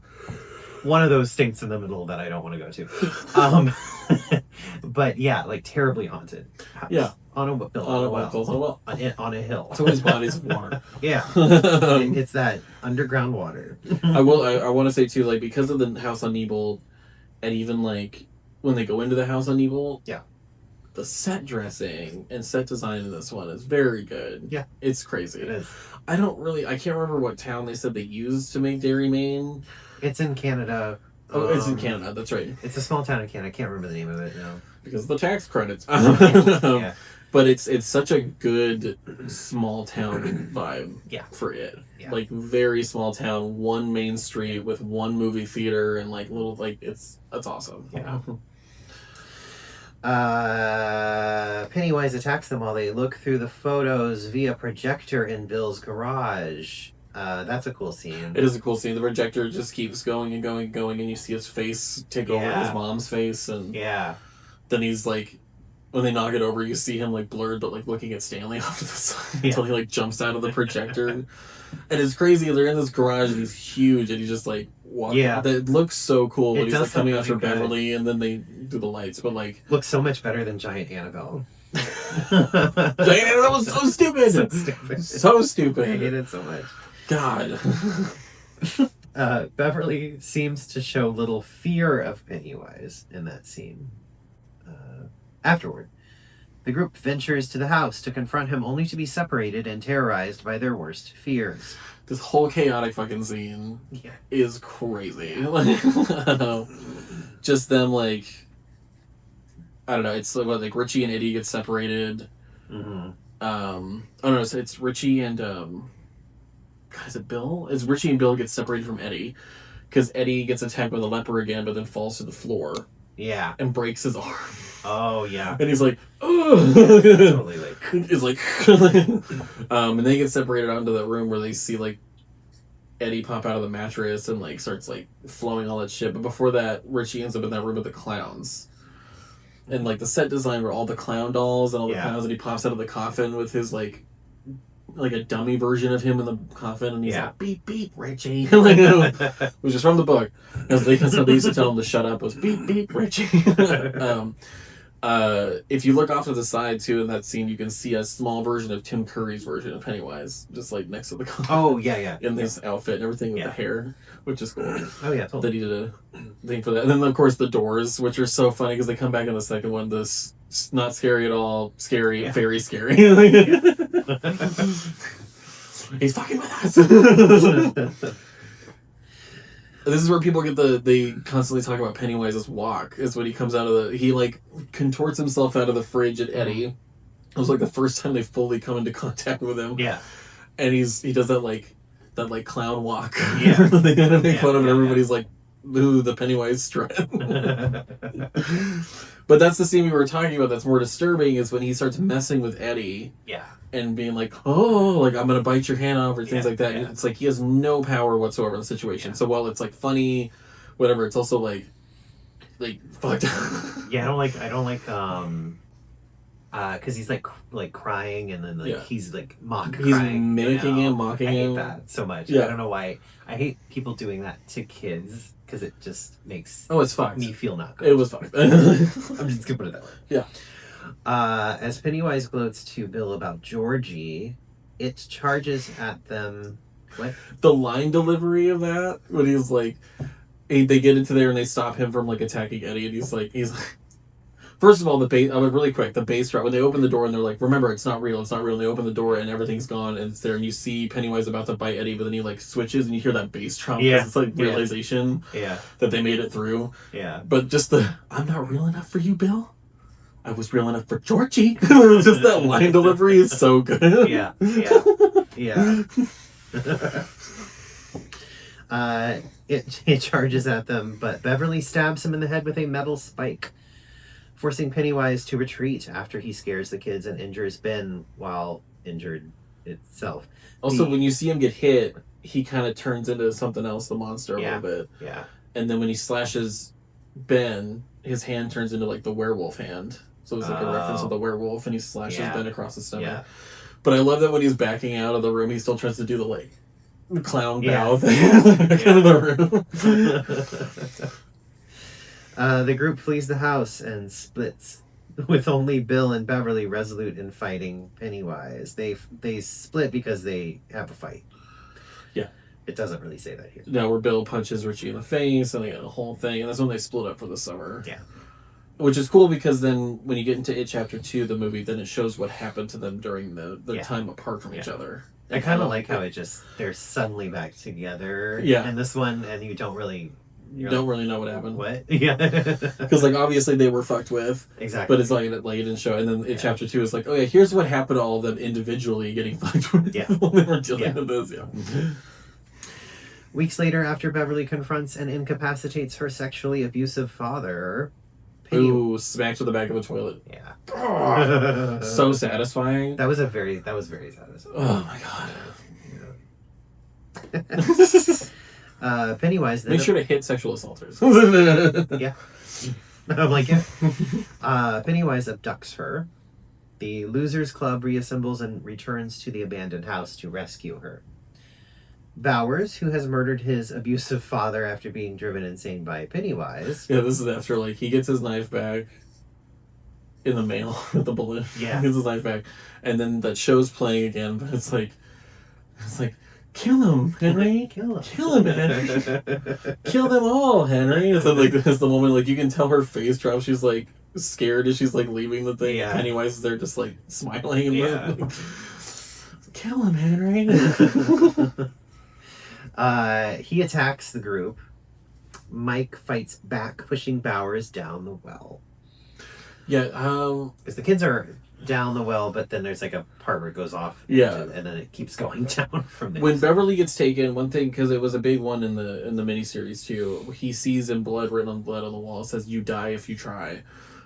one of those states in the middle that I don't want to go to. But yeah, like terribly haunted. House. Yeah. On a well. On a hill. It's always bodies of water. Yeah. It's that underground water. I want to say too, like, because of the house on Nebel, and even like when they go into the house on Nebel, yeah, the set dressing and set design in this one is very good. Yeah, it's crazy. It is. I can't remember what town they said they used to make Dairy Maine. It's in Canada. Oh, it's in Canada. That's right. It's a small town in Canada. I can't remember the name of it now. Because of the tax credits. Yeah. But it's such a good small town vibe. Yeah. For it. Yeah. Like very small town, one main street with one movie theater and like little that's awesome. Yeah. Pennywise attacks them while they look through the photos via projector in Bill's garage. That's a cool scene. It is a cool scene. The projector just keeps going and going and going, and you see his face take over his mom's face, and then he's like, when they knock it over, you see him like blurred, but like looking at Stanley off to the side until he like jumps out of the projector, and it's crazy. They're in this garage, and he's huge, and he's just like walking. Yeah, that looks so cool when he's like coming after Beverly, and then they do the lights, but like looks so much better than Giant Annabelle. Giant Annabelle was so stupid. So stupid. I hate it so much. God. Beverly seems to show little fear of Pennywise in that scene. Afterward, the group ventures to the house to confront him only to be separated and terrorized by their worst fears. This whole chaotic fucking scene is crazy. Just them like, I don't know, it's like Richie and Eddie get separated. Mm-hmm. Oh no, it's Richie and God, is it Bill? It's Richie and Bill get separated from Eddie because Eddie gets attacked by the leper again, but then falls to the floor. Yeah, and breaks his arm. Oh yeah, and he's like, oh, totally like, he's like, and they get separated out into that room where they see like Eddie pop out of the mattress and like starts like flowing all that shit. But before that, Richie ends up in that room with the clowns. And like the set design were all the clown dolls and all the clowns, and he pops out of the coffin with his like a dummy version of him in the coffin, and he's like, beep beep Richie, which is from the book. Because they used to tell him to shut up, was beep beep Richie. If you look off to the side too in that scene, you can see a small version of Tim Curry's version of Pennywise, just like next to the coffin. Oh yeah, in this outfit and everything with the hair, which is cool. Oh yeah, totally. That he did a thing for that, and then of course the doors, which are so funny because they come back in the second one. This not scary at all, scary, very scary. He's fucking with us. This is where people get they constantly talk about Pennywise's walk. Is when he comes out of he like contorts himself out of the fridge at Eddie. It was like the first time they fully come into contact with him. Yeah. And he does that clown walk. Yeah. They kind of make fun of it. Everybody's like, ooh, the Pennywise strut. But that's the scene we were talking about that's more disturbing is when he starts messing with Eddie. Yeah. And being like, oh, like I'm gonna bite your hand off or things like that. And it's like he has no power whatsoever in the situation. So while it's like funny, whatever, it's also like fucked. Yeah, I don't like because he's like crying and then he's like crying. Mimicking him, mocking him. I hate that so much. Yeah. I don't know why. I hate people doing that to kids because it just makes it's fucked. Me feel not good. It was fucked. I'm just gonna put it that way. Yeah. As Pennywise gloats to Bill about Georgie, it charges at them. What? The line delivery of that when he's like, they get into there and they stop him from like attacking Eddie, and he's like, first of all, the bass. Really quick, the bass drop when they open the door and they're like, remember, it's not real. And they open the door and everything's gone and it's there, and you see Pennywise about to bite Eddie, but then he like switches and you hear that bass drop. Yeah, it's like realization. Yeah. That they made it through. Yeah. But just I'm not real enough for you, Bill. I was real enough for Georgie. Just that line delivery is so good. Yeah. It charges at them, but Beverly stabs him in the head with a metal spike, forcing Pennywise to retreat after he scares the kids and injures Ben while injured itself. Also, when you see him get hit, he kind of turns into something else, the monster, a little bit. Yeah. And then when he slashes Ben, his hand turns into like the werewolf hand. So it's like a reference to the werewolf, and he slashes Ben across the stomach. Yeah. But I love that when he's backing out of the room, he still tries to do the like clown bow thing kind of the room. The group flees the house and splits, with only Bill and Beverly resolute in fighting Pennywise. They split because they have a fight. Yeah. It doesn't really say that here. No, where Bill punches Richie in the face, and they get a whole thing, and that's when they split up for the summer. Yeah. Which is cool because then when you get into It Chapter 2, the movie, then it shows what happened to them during their time apart from each other. I kind of like how they're suddenly back together in this one, and you don't really... You don't really know what happened. What? Yeah. Because, like, obviously they were fucked with. Exactly. But it's like it didn't show. And then in Chapter 2, it's like, oh, yeah, here's what happened to all of them individually getting fucked with when they were dealing with this. Yeah. Weeks later, after Beverly confronts and incapacitates her sexually abusive father... Ooh, smacked with the back of a toilet. Yeah. Oh, so satisfying. That was very satisfying. Oh, my God. Pennywise... Make sure to hit sexual assaulters. Yeah. I'm like, yeah. Pennywise abducts her. The Losers Club reassembles and returns to the abandoned house to rescue her. Bowers, who has murdered his abusive father after being driven insane by Pennywise... Yeah, this is after, like, he gets his knife back in the mail with the balloon. Yeah. He gets his knife back. And then that show's playing again, but it's like... Kill him, Henry. Kill him, Henry. Kill them all, Henry. And so, like, it's the moment, like, you can tell her face drop. She's, like, scared as she's, like, leaving the thing. Yeah. Pennywise is there just, like, smiling. And kill him, Henry. He attacks the group. Mike fights back, pushing Bowers down the well. Yeah, because the kids are down the well, but then there's like a part where it goes off. Yeah, and then it keeps going down from there. When Beverly gets taken, one thing, because it was a big one in the miniseries too, he sees in blood written on blood on the wall. It says, "You die if you try."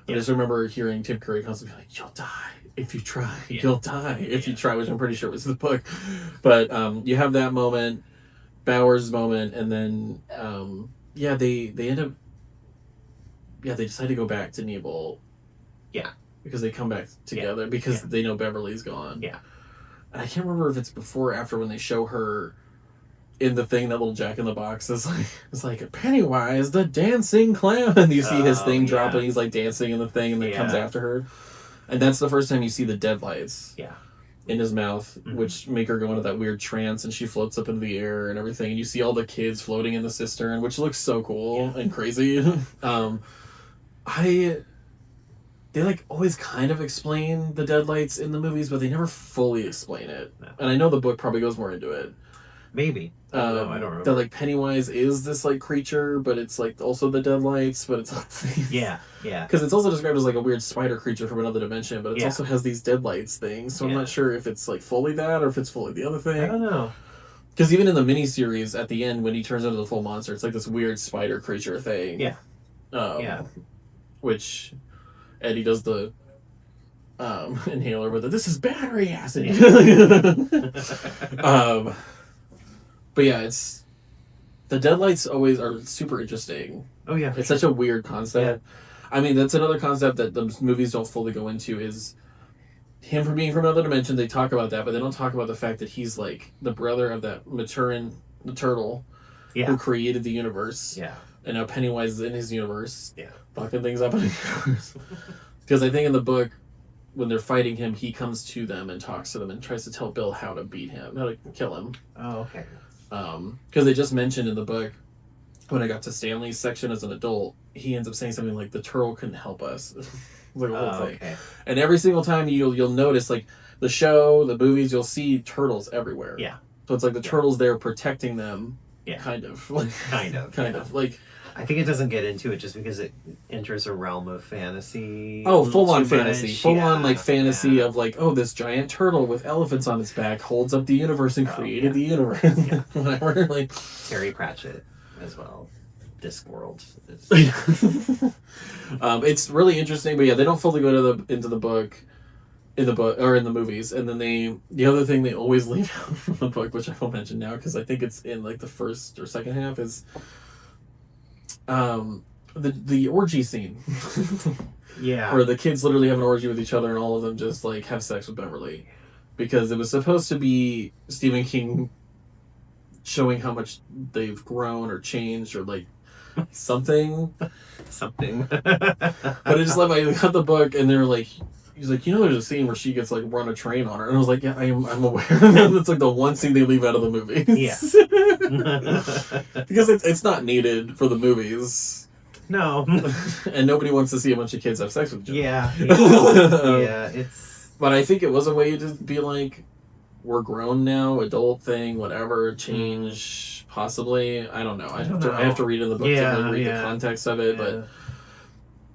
I just remember hearing Tim Curry constantly be like, "You'll die if you try. You'll die if you try," which I'm pretty sure was the book. But you have that moment, Bowers' moment, and then they end up they decide to go back to Nebel. Yeah. Because they come back together because they know Beverly's gone. Yeah. And I can't remember if it's before or after when they show her in the thing, that little Jack in the Box is like Pennywise the dancing clown, and you see his thing drop and he's like dancing in the thing and then comes after her. And that's the first time you see the deadlights. Yeah. In his mouth, which make her go into that weird trance, and she floats up into the air and everything, and you see all the kids floating in the cistern, which looks so cool and crazy. They like always kind of explain the deadlights in the movies, but they never fully explain it. No. And I know the book probably goes more into it. Maybe. I don't remember. That like Pennywise is this like creature, but it's like also the deadlights, but it's yeah. Because it's also described as like a weird spider creature from another dimension, but it also has these deadlights things. So I'm not sure if it's like fully that or if it's fully the other thing. I don't know. Because even in the miniseries, at the end when he turns into the full monster, it's like this weird spider creature thing. Yeah. Which Eddie does the inhaler with it. This is battery acid. But yeah, it's the deadlights always are super interesting. Oh yeah, it's such a weird concept. Yeah. I mean, that's another concept that the movies don't fully go into is him from being from another dimension. They talk about that, but they don't talk about the fact that he's like the brother of that Maturin, the turtle, who created the universe. Yeah, and now Pennywise is in his universe. Yeah, fucking things up in his universe. Because I think in the book, when they're fighting him, he comes to them and talks to them and tries to tell Bill how to beat him, how to kill him. Oh, okay. Because they just mentioned in the book, when I got to Stanley's section as an adult, he ends up saying something like, "The turtle couldn't help us." Like a whole thing. Okay. And every single time you'll notice, like the show, the movies, you'll see turtles everywhere. Yeah. So it's like the turtle's there protecting them. Yeah. Kind of. Like, kind of. Like. I think it doesn't get into it just because it enters a realm of fantasy. Oh, full-on fantasy. Full-on, like, fantasy of, like, oh, this giant turtle with elephants on its back holds up the universe and created the universe. Whatever, like... Terry Pratchett as well. Discworld. It's really interesting, but yeah, they don't fully go into the book... in the movies, and then the other thing they always leave out from the book, which I won't mention now because I think it's in, like, the first or second half, is... the orgy scene. Yeah. Where the kids literally have an orgy with each other and all of them just like have sex with Beverly. Because it was supposed to be Stephen King showing how much they've grown or changed or like something. But it just left I got the book and they were like, he's like, there's a scene where she gets like run a train on her, and I was like, yeah, I'm aware. That's like the one scene they leave out of the movie. Yeah. Because it's not needed for the movies. No. And nobody wants to see a bunch of kids have sex with each other. Yeah, it's... But I think it was a way to be like, we're grown now, adult thing, whatever, change, possibly. I don't know. I have to read in the book to really read the context of it, but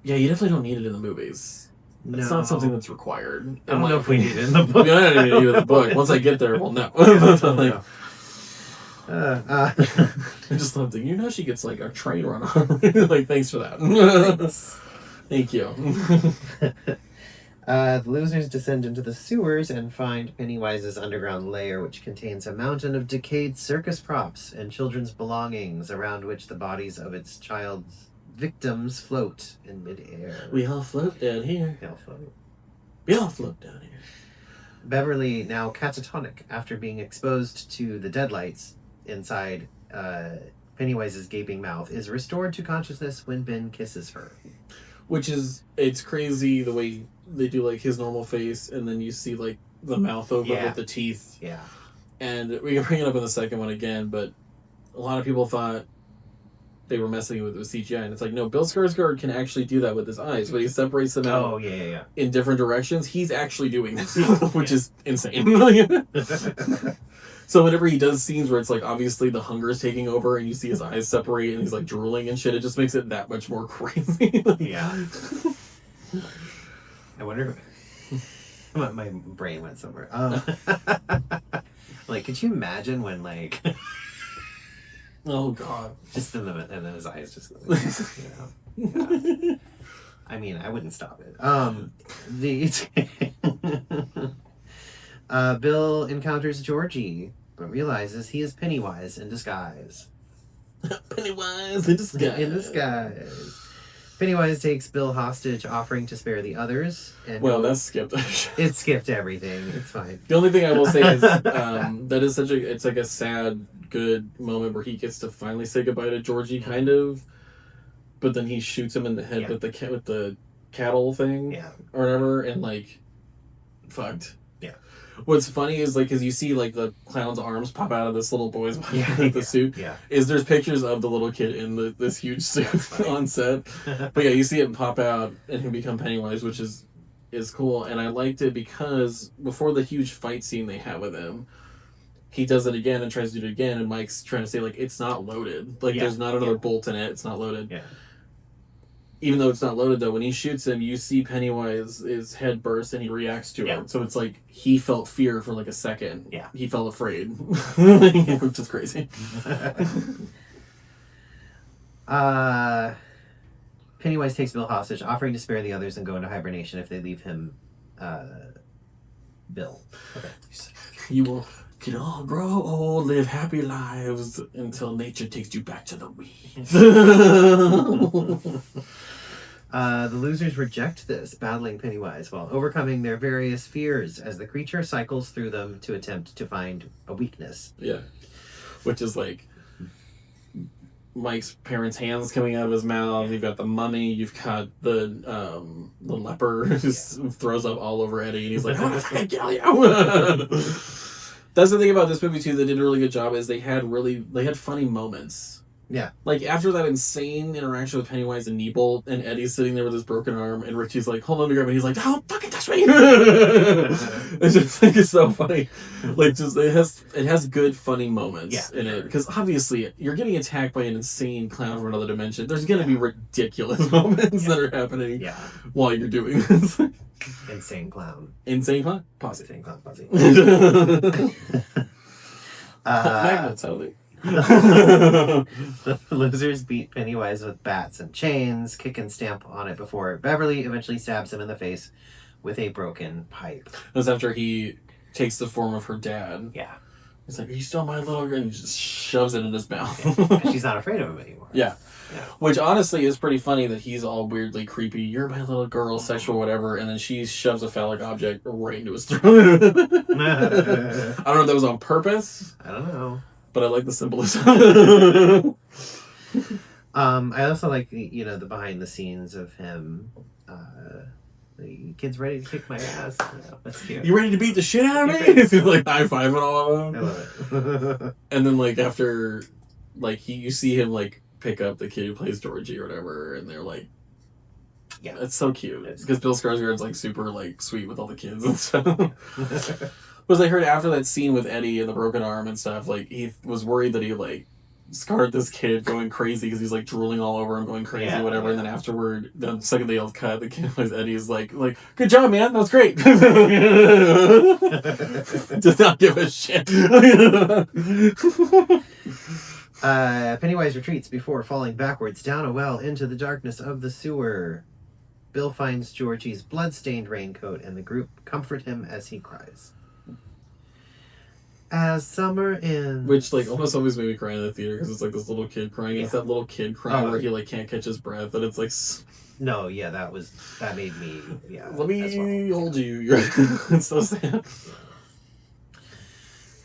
yeah, you definitely don't need it in the movies. It's not something that's required. I don't know if we need it in the book. I don't need it in the book. Once I get there, we'll know. I just love that. She gets like a train run on her. Like, thanks for that. Thank you. The losers descend into the sewers and find Pennywise's underground lair, which contains a mountain of decayed circus props and children's belongings, around which the bodies of its child's victims float in midair. We all float down here. We all float down here. Beverly, now catatonic after being exposed to the deadlights inside Pennywise's gaping mouth, is restored to consciousness when Ben kisses her. Which is, it's crazy the way they do like his normal face and then you see like the mouth over with the teeth. Yeah. And we can bring it up in the second one again, but a lot of people thought they were messing with CGI, and it's like, no, Bill Skarsgård can actually do that with his eyes, but he separates them out in different directions. He's actually doing this, which is insane. So whenever he does scenes where it's like obviously the hunger is taking over and you see his eyes separate and he's like drooling and shit, it just makes it that much more crazy. Yeah. I wonder my brain went somewhere. Like, could you imagine when like oh god, just in the and then his eyes just Yeah. I mean, I wouldn't stop it. Bill encounters Georgie, but realizes he is Pennywise in disguise. Pennywise in disguise. In disguise. Pennywise takes Bill hostage, offering to spare the others. And that's skipped. It skipped everything. It's fine. The only thing I will say is that is it's like a sad, good moment where he gets to finally say goodbye to Georgie, kind of. But then he shoots him in the head with the cattle thing, or whatever, and like, fucked. Yeah. What's funny is like, cause you see like the clown's arms pop out of this little boy's the suit. Yeah. There's pictures of the little kid in this huge suit on set. But yeah, you see him pop out and him become Pennywise, which is cool. And I liked it because before the huge fight scene they have with him, he does it again and tries to do it again, and Mike's trying to say like, it's not loaded. Like there's not another bolt in it. It's not loaded. Yeah. Even though it's not loaded, though, when he shoots him, you see Pennywise's head burst and he reacts to it. So it's like he felt fear for like a second. Yeah. He felt afraid. Which is crazy. Pennywise takes Bill hostage, offering to spare the others and go into hibernation if they leave him Bill. Okay. You will all grow old, live happy lives until nature takes you back to the weeds. The losers reject this, battling Pennywise while overcoming their various fears as the creature cycles through them to attempt to find a weakness. Yeah. Which is like Mike's parents' hands coming out of his mouth. You've got the mummy. You've got the leper who just throws up all over Eddie, and he's like, "I want to fucking kill you." That's the thing about this movie too. They did a really good job. Is they had funny moments. Yeah. Like, after that insane interaction with Pennywise and Neibolt, and Eddie's sitting there with his broken arm, and Richie's like, hold on to grab it, and he's like, don't fucking touch me! It's just, like, it's so funny. Like, just, it has good, funny moments in it. Because, obviously, you're getting attacked by an insane clown from another dimension. There's gonna be ridiculous moments that are happening while you're doing this. Insane clown. Insane clown? Posse. Insane clown, posse. Magnets, how they... The losers beat Pennywise with bats and chains, kick and stamp on it before Beverly eventually stabs him in the face with a broken pipe. That's after he takes the form of her dad. Yeah. He's like, "Are you still my little girl?" And he just shoves it in his mouth. She's not afraid of him anymore. Yeah. Which honestly is pretty funny that he's all weirdly creepy. You're my little girl, sexual, whatever, and then she shoves a phallic object right into his throat. I don't know if that was on purpose. I don't know. But I like the symbolism. I also like the behind the scenes of him. The kid's ready to kick my ass. That's cute. You ready to beat the shit out of me? He's like high fiving all of them. I love it. And then like after, like you see him like pick up the kid who plays Georgie or whatever, and they're like, yeah, it's so cute because Bill Skarsgård's like super like sweet with all the kids and stuff. Because I heard after that scene with Eddie and the broken arm and stuff, like he was worried that he like scarred this kid going crazy because he's like drooling all over him, going crazy, whatever. And then afterward, the second they all cut, the kid plays Eddie is like, good job, man, that was great. Does not give a shit. Pennywise retreats before falling backwards down a well into the darkness of the sewer. Bill finds Georgie's blood-stained raincoat, and the group comfort him as he cries. As summer ends... Which, like, almost always made me cry in the theater, because it's, like, this little kid crying. Yeah. It's that little kid crying where he, like, can't catch his breath, and it's, like... No, yeah, that made me... Yeah, let me hold you. It's so sad.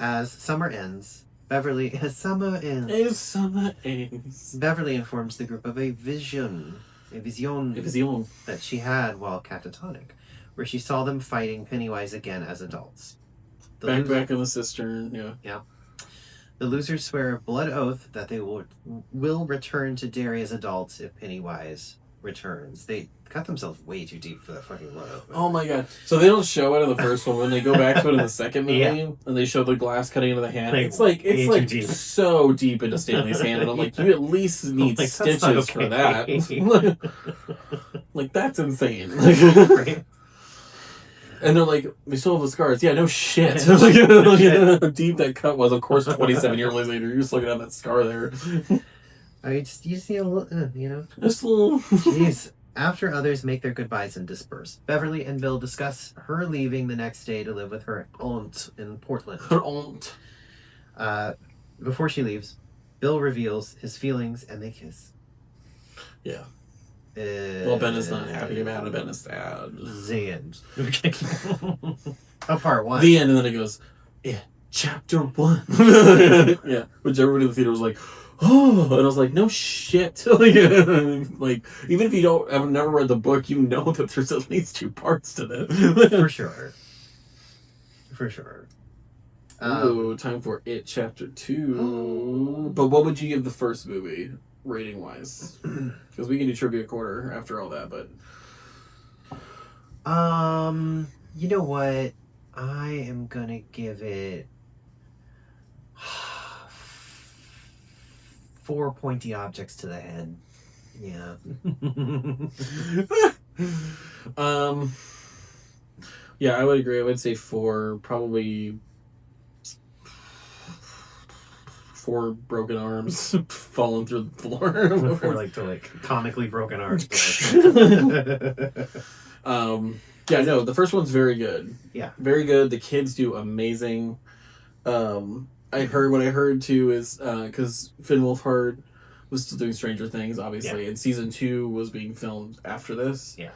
As summer ends... Beverly informs the group of a vision that she had while catatonic, where she saw them fighting Pennywise again as adults. Back in the cistern, yeah. The losers swear a blood oath that they will return to Derry as adults if Pennywise returns. They cut themselves way too deep for that fucking blood oath. Oh my god. So they don't show it in the first one. When they go back to it in the second movie, and they show the glass cutting into the hand, it's like so deep into Stanley's hand, and I'm like, you at least need stitches for that. Like, that's insane. Right? And they're like, we still have the scars. Yeah, no shit. How deep that cut was. Of course, 27 years later, you're just looking at that scar there. You see a little, Just a little. Jeez. After others make their goodbyes and disperse, Beverly and Bill discuss her leaving the next day to live with her aunt in Portland. Her aunt. Before she leaves, Bill reveals his feelings and they kiss. Yeah. Well, Ben is not happy about it. Ben is sad. The end. Part one. The end, and then it goes, chapter 1. Yeah. Which everybody in the theater was like, oh, and I was like, no shit. Like, even if you have never read the book, you know that there's at least 2 parts to this. For sure. Time for It Chapter 2. But what would you give the first movie, rating wise? Because we can do Trivia Corner after all that, but... You know what? I am gonna give it... 4 pointy objects to the head. Yeah. Yeah, I would agree. I would say 4, probably 4 broken arms falling through the floor. For comically broken arms. Yeah, no, the first one's very good. Yeah. Very good. The kids do amazing. What I heard too is because Finn Wolfhard was still doing Stranger Things, obviously, and season 2 was being filmed after this. Yeah.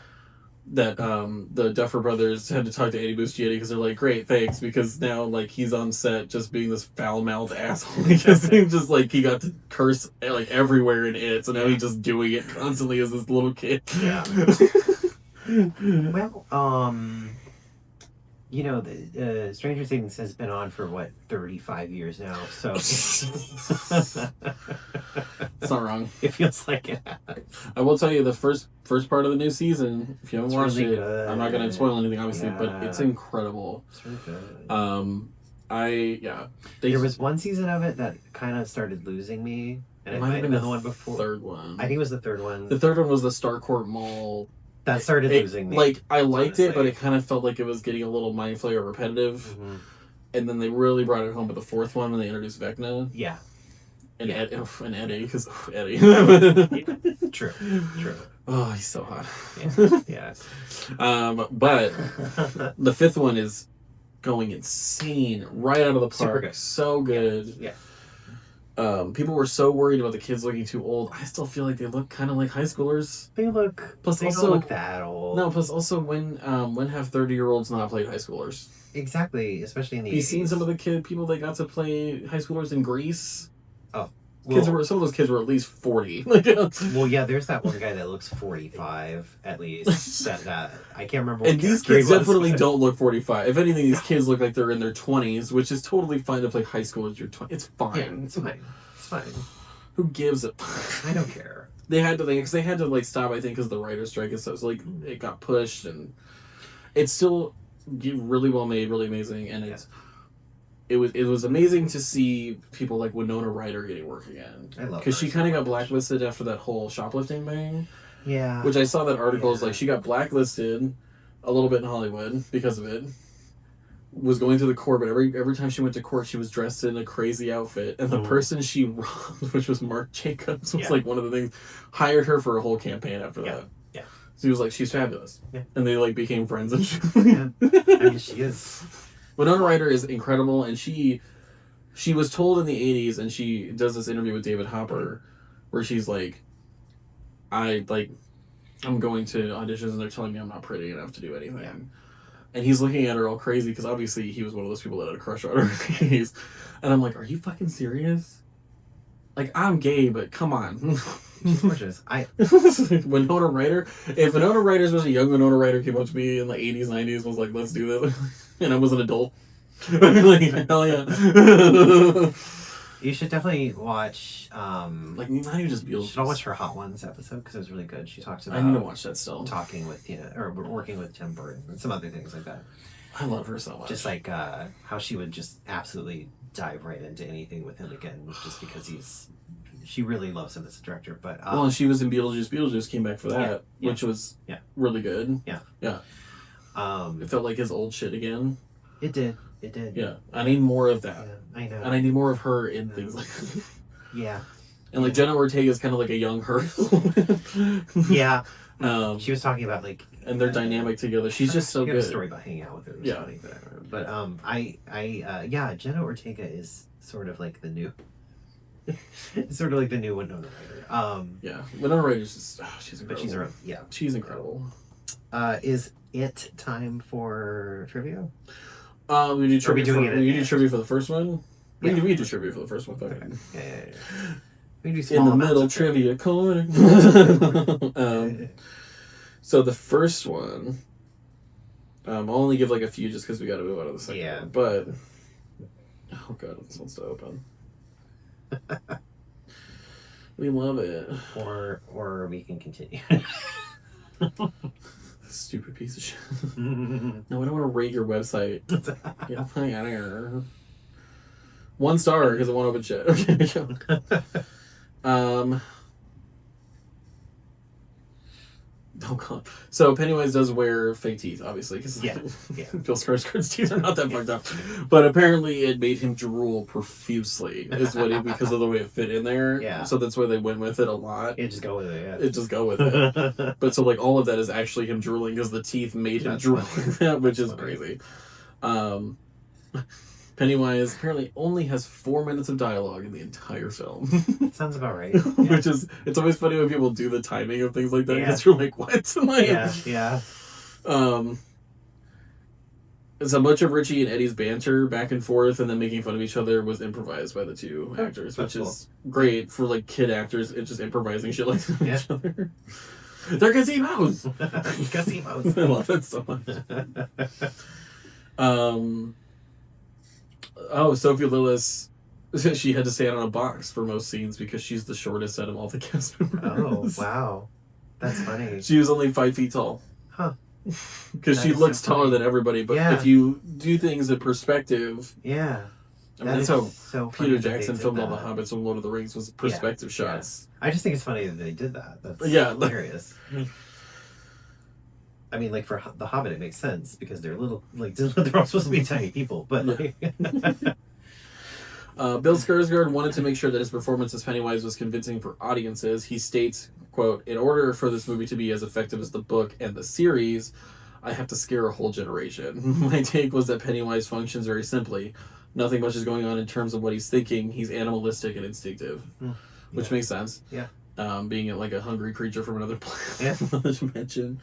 That the Duffer Brothers had to talk to Eddie Muschietti because they're like, great, thanks, because now he's on set just being this foul-mouthed asshole. Just he got to curse everywhere in it, so now he's just doing it constantly as this little kid. Yeah. Well, Stranger Things has been on for 35 years now, so it's not wrong. It feels like it. I will tell you the first part of the new season. If you haven't watched really it, good. I'm not going to spoil anything, obviously, but it's incredible. It's really good. There was one season of it that kind of started losing me, and it might have been the one before. Third one. I think it was the third one. The third one was the Starcourt Mall. That started losing me. I liked it, but it kind of felt like it was getting a little mind flayer repetitive. Mm-hmm. And then they really brought it home with the fourth one when they introduced Vecna. Yeah. And Eddie, because Eddie. True. Oh, he's so hot. Yeah. But the fifth one is going insane right out of the park. Super good. So good. Yeah. People were so worried about the kids looking too old. I still feel like they look kind of like high schoolers. They don't look that old. No, plus also when have 30-year-olds not played high schoolers? Exactly, especially in the 80s. You seen some of the people that got to play high schoolers in Greece? Oh. Some of those kids were at least 40. Well, yeah, there's that one guy that looks 45 at least. that I can't remember. And these kids definitely don't look 45. If anything, these kids look like they're in their 20s, which is totally fine to play high school as your 20s. It's fine. Yeah, it's fine. It's fine. Who gives a? I don't care. They had to like stop. I think because the writer's strike and stuff. So like it got pushed, and it's still really well made, really amazing, and it was amazing to see people like Winona Ryder getting work again. I love her because she kind of so got blacklisted after that whole shoplifting thing. Yeah. Which I saw that article is like she got blacklisted a little bit in Hollywood because of it. Was going through the court, but every time she went to court, she was dressed in a crazy outfit, and the person she robbed, which was Marc Jacobs, was like one of the things, hired her for a whole campaign after that. Yeah. So he was like, she's fabulous. Yeah. And they like became friends and shit. Yeah. I mean, she is. Winona Ryder is incredible, and she was told in the 80s, and she does this interview with David Hopper, where she's like, I'm going to auditions, and they're telling me I'm not pretty enough to do anything. Yeah. And he's looking at her all crazy, because obviously he was one of those people that had a crush on her in the 80s. And I'm like, are you fucking serious? Like, I'm gay, but come on. She's gorgeous. Winona Ryder? If Winona Ryder, especially young Winona Ryder, came up to me in the 80s, 90s, was like, let's do that, and I was an adult, like, hell yeah. You should definitely watch. Like, not even just Beetlejuice. You should all watch her Hot Ones episode because it was really good. She talks about. I need to watch that still. Talking with or working with Tim Burton and some other things like that. I love her so much. Just like how she would just absolutely dive right into anything with him again, just because she really loves him as a director. But well, and she was in Beetlejuice. Beetlejuice came back for that, which was really good. Yeah. It felt like his old shit again. It did. It did. Yeah, I need more of that. Yeah, I know. And I need more of her in things like that. Yeah. And like Jenna Ortega is kind of like a young her. Yeah. She was talking about like. And they're dynamic together. She's just so good. A story about hanging out with her. Yeah. But yeah, Jenna Ortega is sort of like the new. Sort of like the new Winona Ryder. Yeah, Winona Ryder's just she's incredible. But she's incredible. Is it time for trivia? We do trivia. We do trivia for the first one. We do trivia for the first one. Okay. Yeah. We do in the middle trivia corner. So the first one, I'll only give like a few just because we got to move on to the second one. But oh god, this one's to open. We love it. Or we can continue. Stupid piece of shit. No, I don't want to rate your website. Yeah, hang on here. 1 star because I want to open shit. Okay. Oh god. So Pennywise does wear fake teeth, obviously, because Bill Skarsgård's teeth are not that fucked up. But apparently it made him drool profusely, is what because of the way it fit in there. Yeah. So that's why they went with it a lot. Just go with it. Yeah. Just go with it. But so like all of that is actually him drooling because the teeth made him drool, which is crazy. Pennywise apparently only has 4 minutes of dialogue in the entire film. Sounds about right. Yeah. Which is, it's always funny when people do the timing of things like that because you're like, what? Yeah. It's a bunch of Richie and Eddie's banter back and forth and then making fun of each other was improvised by the two actors, which is great for like kid actors. It's just improvising shit like that each other. They're gazebos! Gazebos. I love it so much. Sophie Lillis, she had to stand on a box for most scenes because she's the shortest out of all the cast members. Oh, wow. That's funny. She was only 5 feet tall. Huh. Because she looks taller than everybody, but if you do things in perspective... Yeah. I mean, that's how Peter Jackson filmed all the Hobbits and Lord of the Rings was perspective shots. Yeah. I just think it's funny that they did that. That's hilarious. I mean, like, for The Hobbit, it makes sense, because they're little, like, they're all supposed to be tiny people, but... Like... Bill Skarsgård wanted to make sure that his performance as Pennywise was convincing for audiences. He states, quote, "In order for this movie to be as effective as the book and the series, I have to scare a whole generation. My take was that Pennywise functions very simply. Nothing much is going on in terms of what he's thinking. He's animalistic and instinctive, which makes sense. Yeah. Being like a hungry creature from another planet, Yeah. dimension.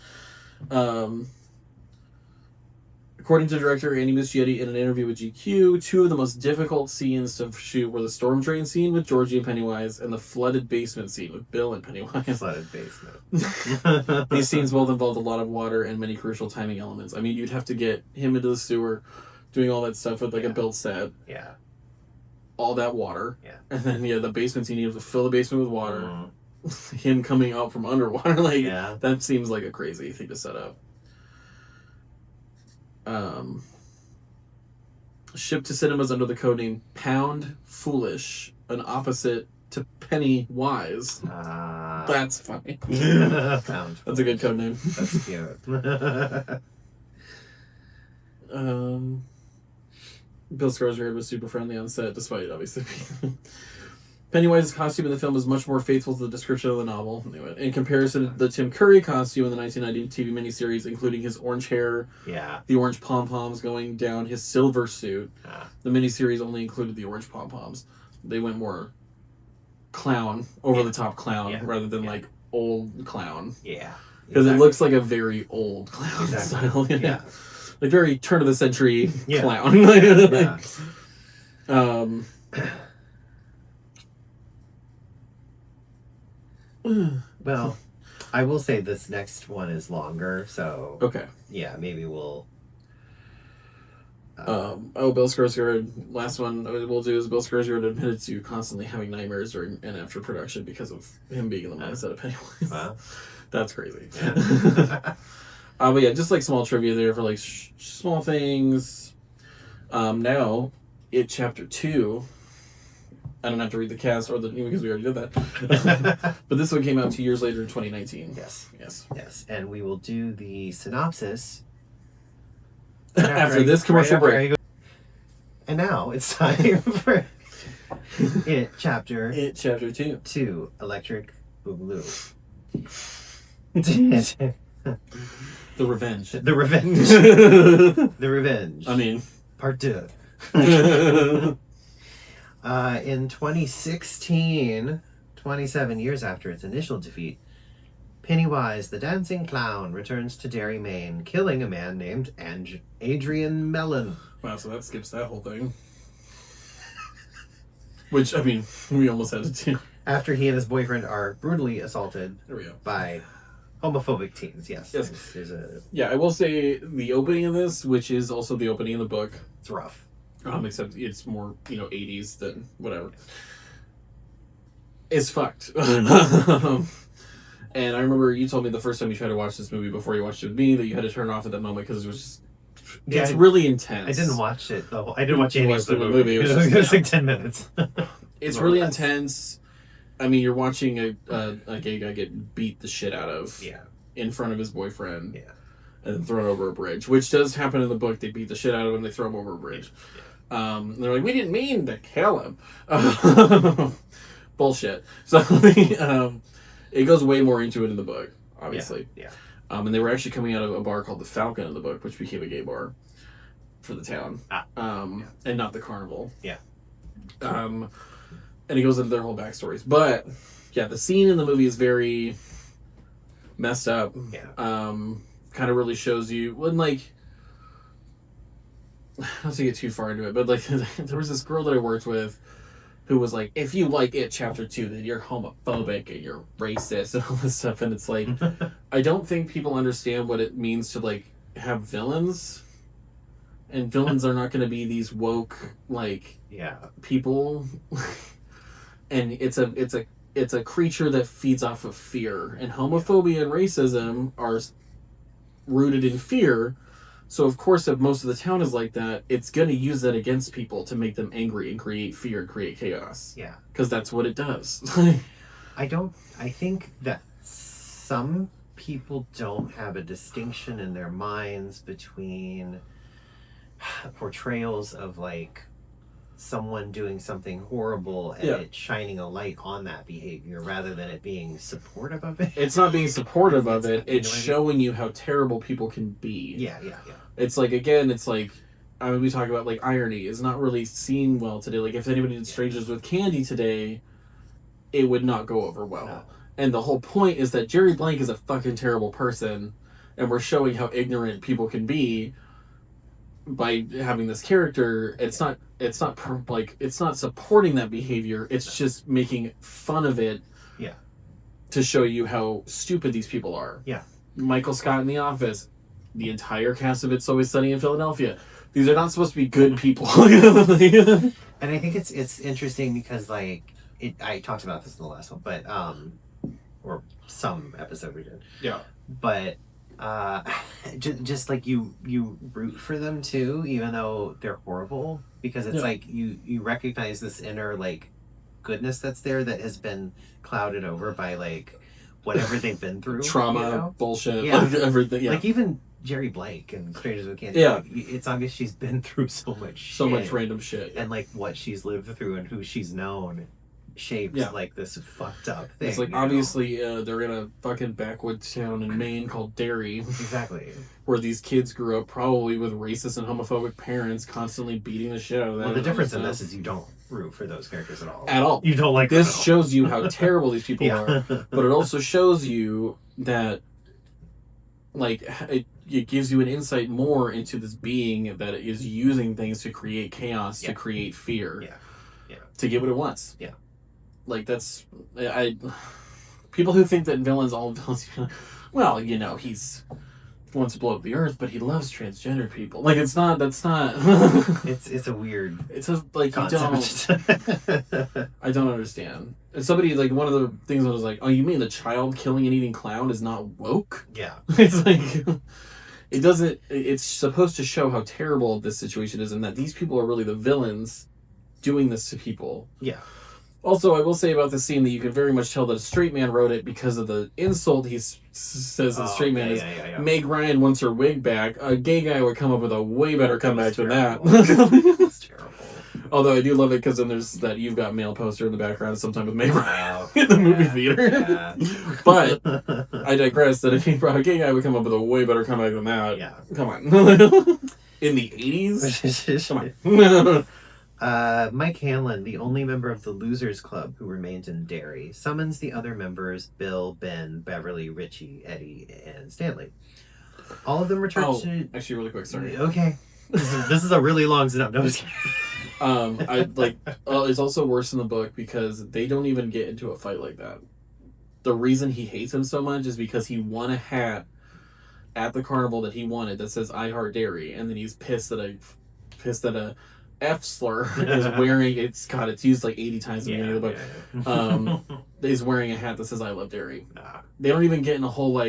According to director Andy Muschietti in an interview with GQ, two of the most difficult scenes to shoot were the storm drain scene with Georgie and Pennywise and the flooded basement scene with Bill and Pennywise. Flooded basement. These scenes both involved a lot of water and many crucial timing elements. I mean, you'd have to get him into the sewer, doing all that stuff with like a built set. Yeah. All that water. Yeah. And then, the basement scene, you have to fill the basement with water. Him coming out from underwater. That seems like a crazy thing to set up. Shipped to cinemas under the codename Pound Foolish, an opposite to Pennywise. That's funny. Pound. That's a good codename. That's cute. Bill Skarsgård was super friendly on set, despite obviously Pennywise's costume in the film is much more faithful to the description of the novel. Anyway, in comparison to the Tim Curry costume in the 1990 TV miniseries, including his orange hair, the orange pom-poms going down his silver suit, the miniseries only included the orange pom-poms. They went more clown, over-the-top clown, rather than like old clown. Yeah. Because it looks like a very old clown style. Yeah. Like very turn-of-the-century clown. Well, I will say this next one is longer, so okay. Yeah, maybe we'll. Bill Skarsgård. Last one we'll do is Bill Skarsgård admitted to constantly having nightmares during and after production because of him being in the mindset of Pennywise. Wow. That's crazy. Yeah. But yeah, just like small trivia there for like small things. Now, It Chapter 2. I don't have to read the cast or because we already did that. But this one came out 2 years later in 2019. Yes. And we will do the synopsis after this commercial break. And now it's time for It Chapter 2. 2, Electric Boogaloo. The Revenge. The Revenge. The Revenge. I mean, Part 2. In 2016, 27 years after its initial defeat, Pennywise the Dancing Clown returns to Derry, Maine, killing a man named Adrian Mellon. Wow, so that skips that whole thing. Which, I mean, we almost had to do. After he and his boyfriend are brutally assaulted by homophobic teens. Yes. Yeah, I will say the opening of this, which is also the opening of the book. It's rough. Except it's more, 80s than whatever. It's fucked. And I remember you told me the first time you tried to watch this movie before you watched it with me that you had to turn it off at that moment because it was just... it's really intense. I didn't watch it, though. I didn't watch any of the movie. It was like 10 minutes. It's really intense. I mean, you're watching a gay guy get beat the shit out of in front of his boyfriend and thrown over a bridge, which does happen in the book. They beat the shit out of him, they throw him over a bridge. And they're like, we didn't mean to kill him. Bullshit. So it goes way more into it in the book, obviously. And they were actually coming out of a bar called the Falcon in the book, which became a gay bar for the town. And not the Carnival. And it goes into their whole backstories. But yeah, the scene in the movie is very messed up. Kind of really shows you when not to get too far into it, but there was this girl that I worked with who was like, if you like It Chapter 2, then you're homophobic and you're racist and all this stuff. And it's like, I don't think people understand what it means to have villains. And villains are not going to be these woke people. And it's a creature that feeds off of fear. And homophobia and racism are rooted in fear. So, of course, if most of the town is like that, it's going to use that against people to make them angry and create fear and create chaos. Because that's what it does. I think that some people don't have a distinction in their minds between portrayals of, someone doing something horrible and it shining a light on that behavior rather than it being supportive of it. It's not being supportive of it. It's showing you how terrible people can be. Yeah. It's like, again, it's like, I mean, we talk about, like, irony is not really seen well today. Like, if anybody did Strangers with Candy today, it would not go over well. No. And the whole point is that Jerry Blank is a fucking terrible person, and we're showing how ignorant people can be by having this character. It's not supporting that behavior. It's just making fun of it. Yeah. To show you how stupid these people are. Yeah. Michael Scott in The Office, the entire cast of It's Always Sunny in Philadelphia. These are not supposed to be good people. And I think it's interesting because, like, I talked about this in the last one, but or some episode we did. Yeah. But just like you root for them too, even though they're horrible, because it's like you recognize this inner, like, goodness that's there that has been clouded over by, like, whatever they've been through. Trauma, bullshit, like, everything. Yeah. Like, even Jerry Blank and Strangers with Candy. Yeah. Like, it's obvious she's been through so much random shit. And, like, what she's lived through and who she's known shapes like this fucked up thing. It's like, obviously they're in a fucking backwoods town in Maine called Derry. Exactly. Where these kids grew up probably with racist and homophobic parents constantly beating the shit out of them. Well, the difference in this is you don't root for those characters at all. At all. You don't like this. Shows you how terrible these people are, but it also shows you that, like, it gives you an insight more into this being that is using things to create chaos, to create fear, to get what it wants. Yeah. Like, that's... people who think that all villains... Well, you know, he's... wants to blow up the earth, but he loves transgender people. Like, that's not... it's a weird... It's a, like, concept. You don't... I don't understand. And somebody, like, one of the things was like, oh, you mean the child killing and eating clown is not woke? Yeah. It's like... It doesn't... It's supposed to show how terrible this situation is and that these people are really the villains doing this to people. Yeah. Also, I will say about this scene that you can very much tell that a straight man wrote it because of the insult he says the straight man is, Meg Ryan wants her wig back. A gay guy would come up with a way better comeback than that. That's terrible. Although I do love it because then there's that You've Got Mail poster in the background sometime with Meg Ryan in the movie theater. Yeah. But I digress that if he brought a gay guy would come up with a way better comeback than that. Yeah. Come on. In the 80s? Come on. Mike Hanlon, the only member of the Losers Club who remains in Derry, summons the other members Bill, Ben, Beverly, Richie, Eddie, and Stanley. All of them return to... Actually, really quick, sorry. Okay. This is a really long synopsis. It's also worse in the book because they don't even get into a fight like that. The reason he hates him so much is because he won a hat at the carnival that he wanted that says I Heart Dairy, and then he's pissed that a F slur is wearing it's used like 80 times in the beginning of the book. He's wearing a hat that says I love dairy. They don't even get in a whole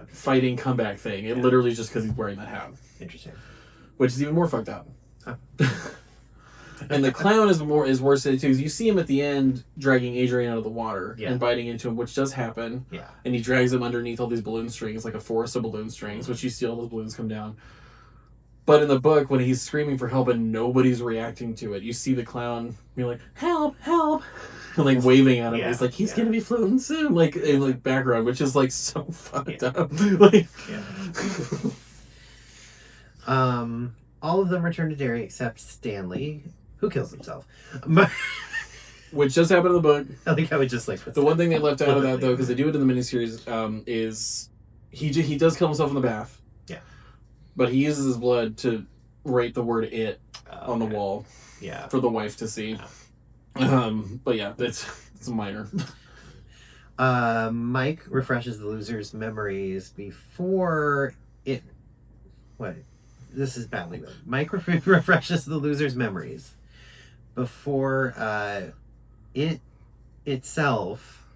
fighting comeback thing. It literally is just because he's wearing that hat. Interesting. Which is even more fucked up. Huh. And the clown is worse than it too, because you see him at the end dragging Adrian out of the water and biting into him, which does happen. Yeah. And he drags him underneath all these balloon strings, like a forest of balloon strings, which you see all those balloons come down. But in the book, when he's screaming for help and nobody's reacting to it, you see the clown be like, help, help, and like waving at him. Yeah, he's like, he's gonna be floating soon, like in like background, which is like so fucked up. Like, all of them return to Derry except Stanley, who kills himself. Which just happened in the book. I think I would just like the one thing they left out of that though, because they do it in the miniseries, is he does kill himself in the bath. Yeah. But he uses his blood to write the word "it" on the wall, for the wife to see. Yeah. But yeah, it's minor. Mike refreshes the loser's memories before it. What? This is badly written. Mike refreshes the loser's memories before it itself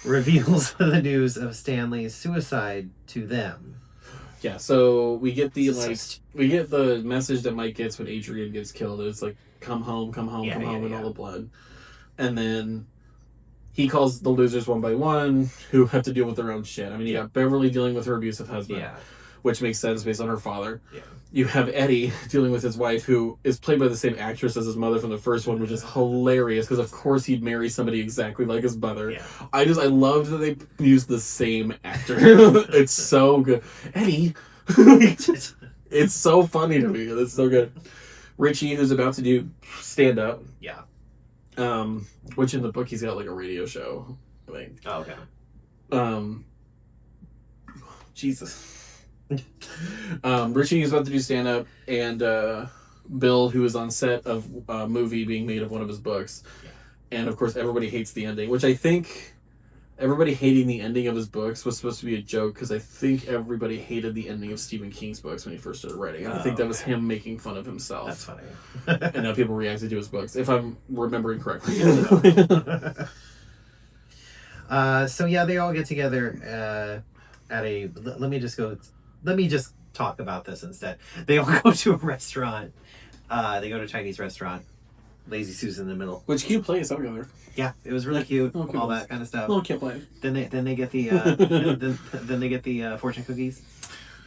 reveals the news of Stanley's suicide to them. Yeah, so we get the message that Mike gets when Adrian gets killed. It's like, come home, and all the blood. And then he calls the losers one by one who have to deal with their own shit. I mean, you got Beverly dealing with her abusive husband. Yeah. which makes sense based on her father. Yeah. You have Eddie dealing with his wife, who is played by the same actress as his mother from the first one, which is hilarious because of course he'd marry somebody exactly like his mother. Yeah. I loved that they used the same actor. It's so good. Eddie. It's so funny to me. It's so good. Richie, who's about to do stand up. Yeah. Which in the book he's got like a radio show, I think. Oh, okay. Jesus. Richie is about to do stand up, and Bill, who is on set of a movie being made of one of his books. Yeah. And of course, everybody hates the ending, which I think everybody hating the ending of his books was supposed to be a joke because I think everybody hated the ending of Stephen King's books when he first started writing. I think that was him making fun of himself. That's funny. And now people reacted to his books, if I'm remembering correctly. So yeah, they all get together at a. Let me just talk about this instead. They all go to a restaurant. They go to a Chinese restaurant. Lazy Susan in the middle. Which cute place altogether. Yeah, it was really cute. Oh, all that kind of stuff. Little cute place. Then they get the then they get the fortune cookies,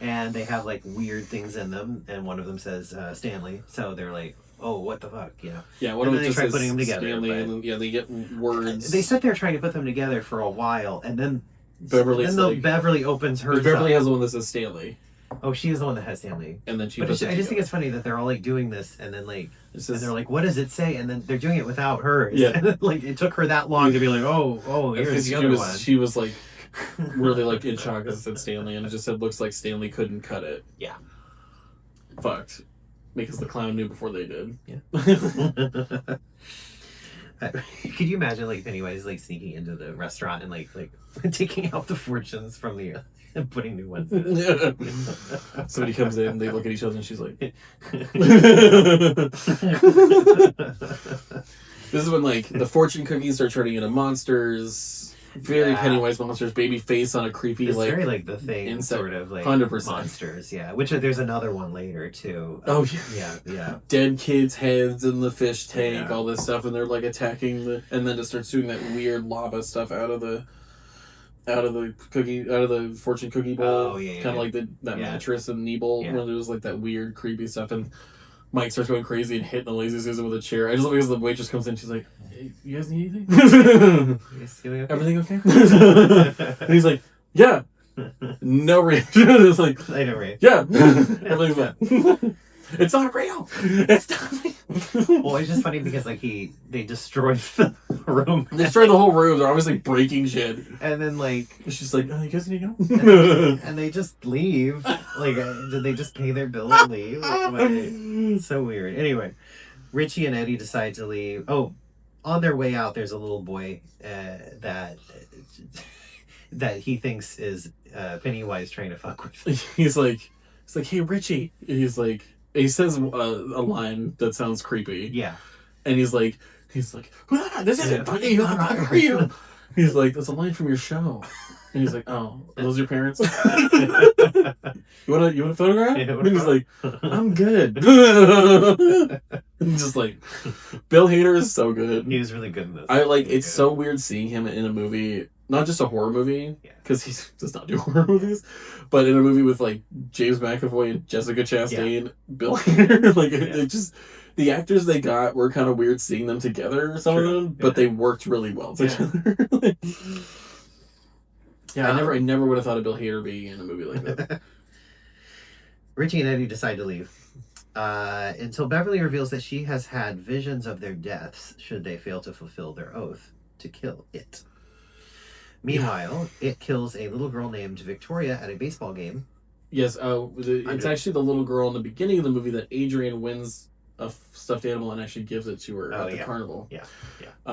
and they have like weird things in them. And one of them says Stanley. So they're like, oh, what the fuck, you know? Yeah, one of them just try says putting them together. Stanley, and then, yeah, they get words. They sit there trying to put them together for a while, and then Beverly opens hers. Beverly up. has the one that says Stanley. Oh, she is the one that has Stanley. And then she. But I just think it's funny that they're all like doing this, and then like, and they're like, "What does it say?" And then they're doing it without hers. Yeah. And then, like it took her that long to be like, "Oh, here's the other one." She was like really like in shock because it said Stanley, and it just said, "Looks like Stanley couldn't cut it." Yeah. Fucked. Because the clown knew before they did. Yeah. Could you imagine like Pennywise like sneaking into the restaurant and like taking out the fortunes from the and putting new ones in? Yeah. Somebody comes in, they look at each other, and she's like, this is when like the fortune cookies start turning into monsters. Very Pennywise monsters, baby face on a creepy it's like very like the thing insect, sort of like 100%. monsters, yeah. Which there's another one later too. Oh yeah. Dead kids' heads in the fish tank, Yeah. all this stuff, and they're like attacking and then it starts doing that weird lava stuff out of the fortune cookie bowl. Oh yeah. Kind of like that mattress and knee bowl where there was like that weird creepy stuff, and Mike starts going crazy and hitting the Lazy Susan with a chair. I just love because the waitress comes in, she's like, hey, you guys need anything? Everything okay? And he's like, yeah. No reaction. It's like, I know, right? yeah. Everything's fine. It's not real. It's not real. Well, it's just funny because like they destroyed the room. They destroyed the whole room. They're always like breaking shit. And then like she's like, oh, you guys need to go? and they just leave. Like, did they just pay their bill and leave? It's so weird. Anyway, Richie and Eddie decide to leave. Oh, on their way out, there's a little boy that he thinks is Pennywise trying to fuck with. He's like, hey, Richie. He's like, he says a line that sounds creepy. Yeah. And he's like, ah, this isn't funny. Who are you? He's like, that's a line from your show. And he's like, oh, are those your parents? You want a photograph? Yeah, and he's like, I'm good. Just like, Bill Hader is so good. He was really good in this. It's so weird seeing him in a movie, not just a horror movie, because he does not do horror movies, but in a movie with like James McAvoy and Jessica Chastain, Bill Hader, it just, the actors they got were kind of weird seeing them together, some of them, but they worked really well together. I never would have thought of Bill Hader being in a movie like that. Richie and Eddie decide to leave. Until Beverly reveals that she has had visions of their deaths should they fail to fulfill their oath to kill it. Meanwhile, it kills a little girl named Victoria at a baseball game. Yes, it's actually the little girl in the beginning of the movie that Adrian wins a stuffed animal and actually gives it to her at the carnival. Yeah.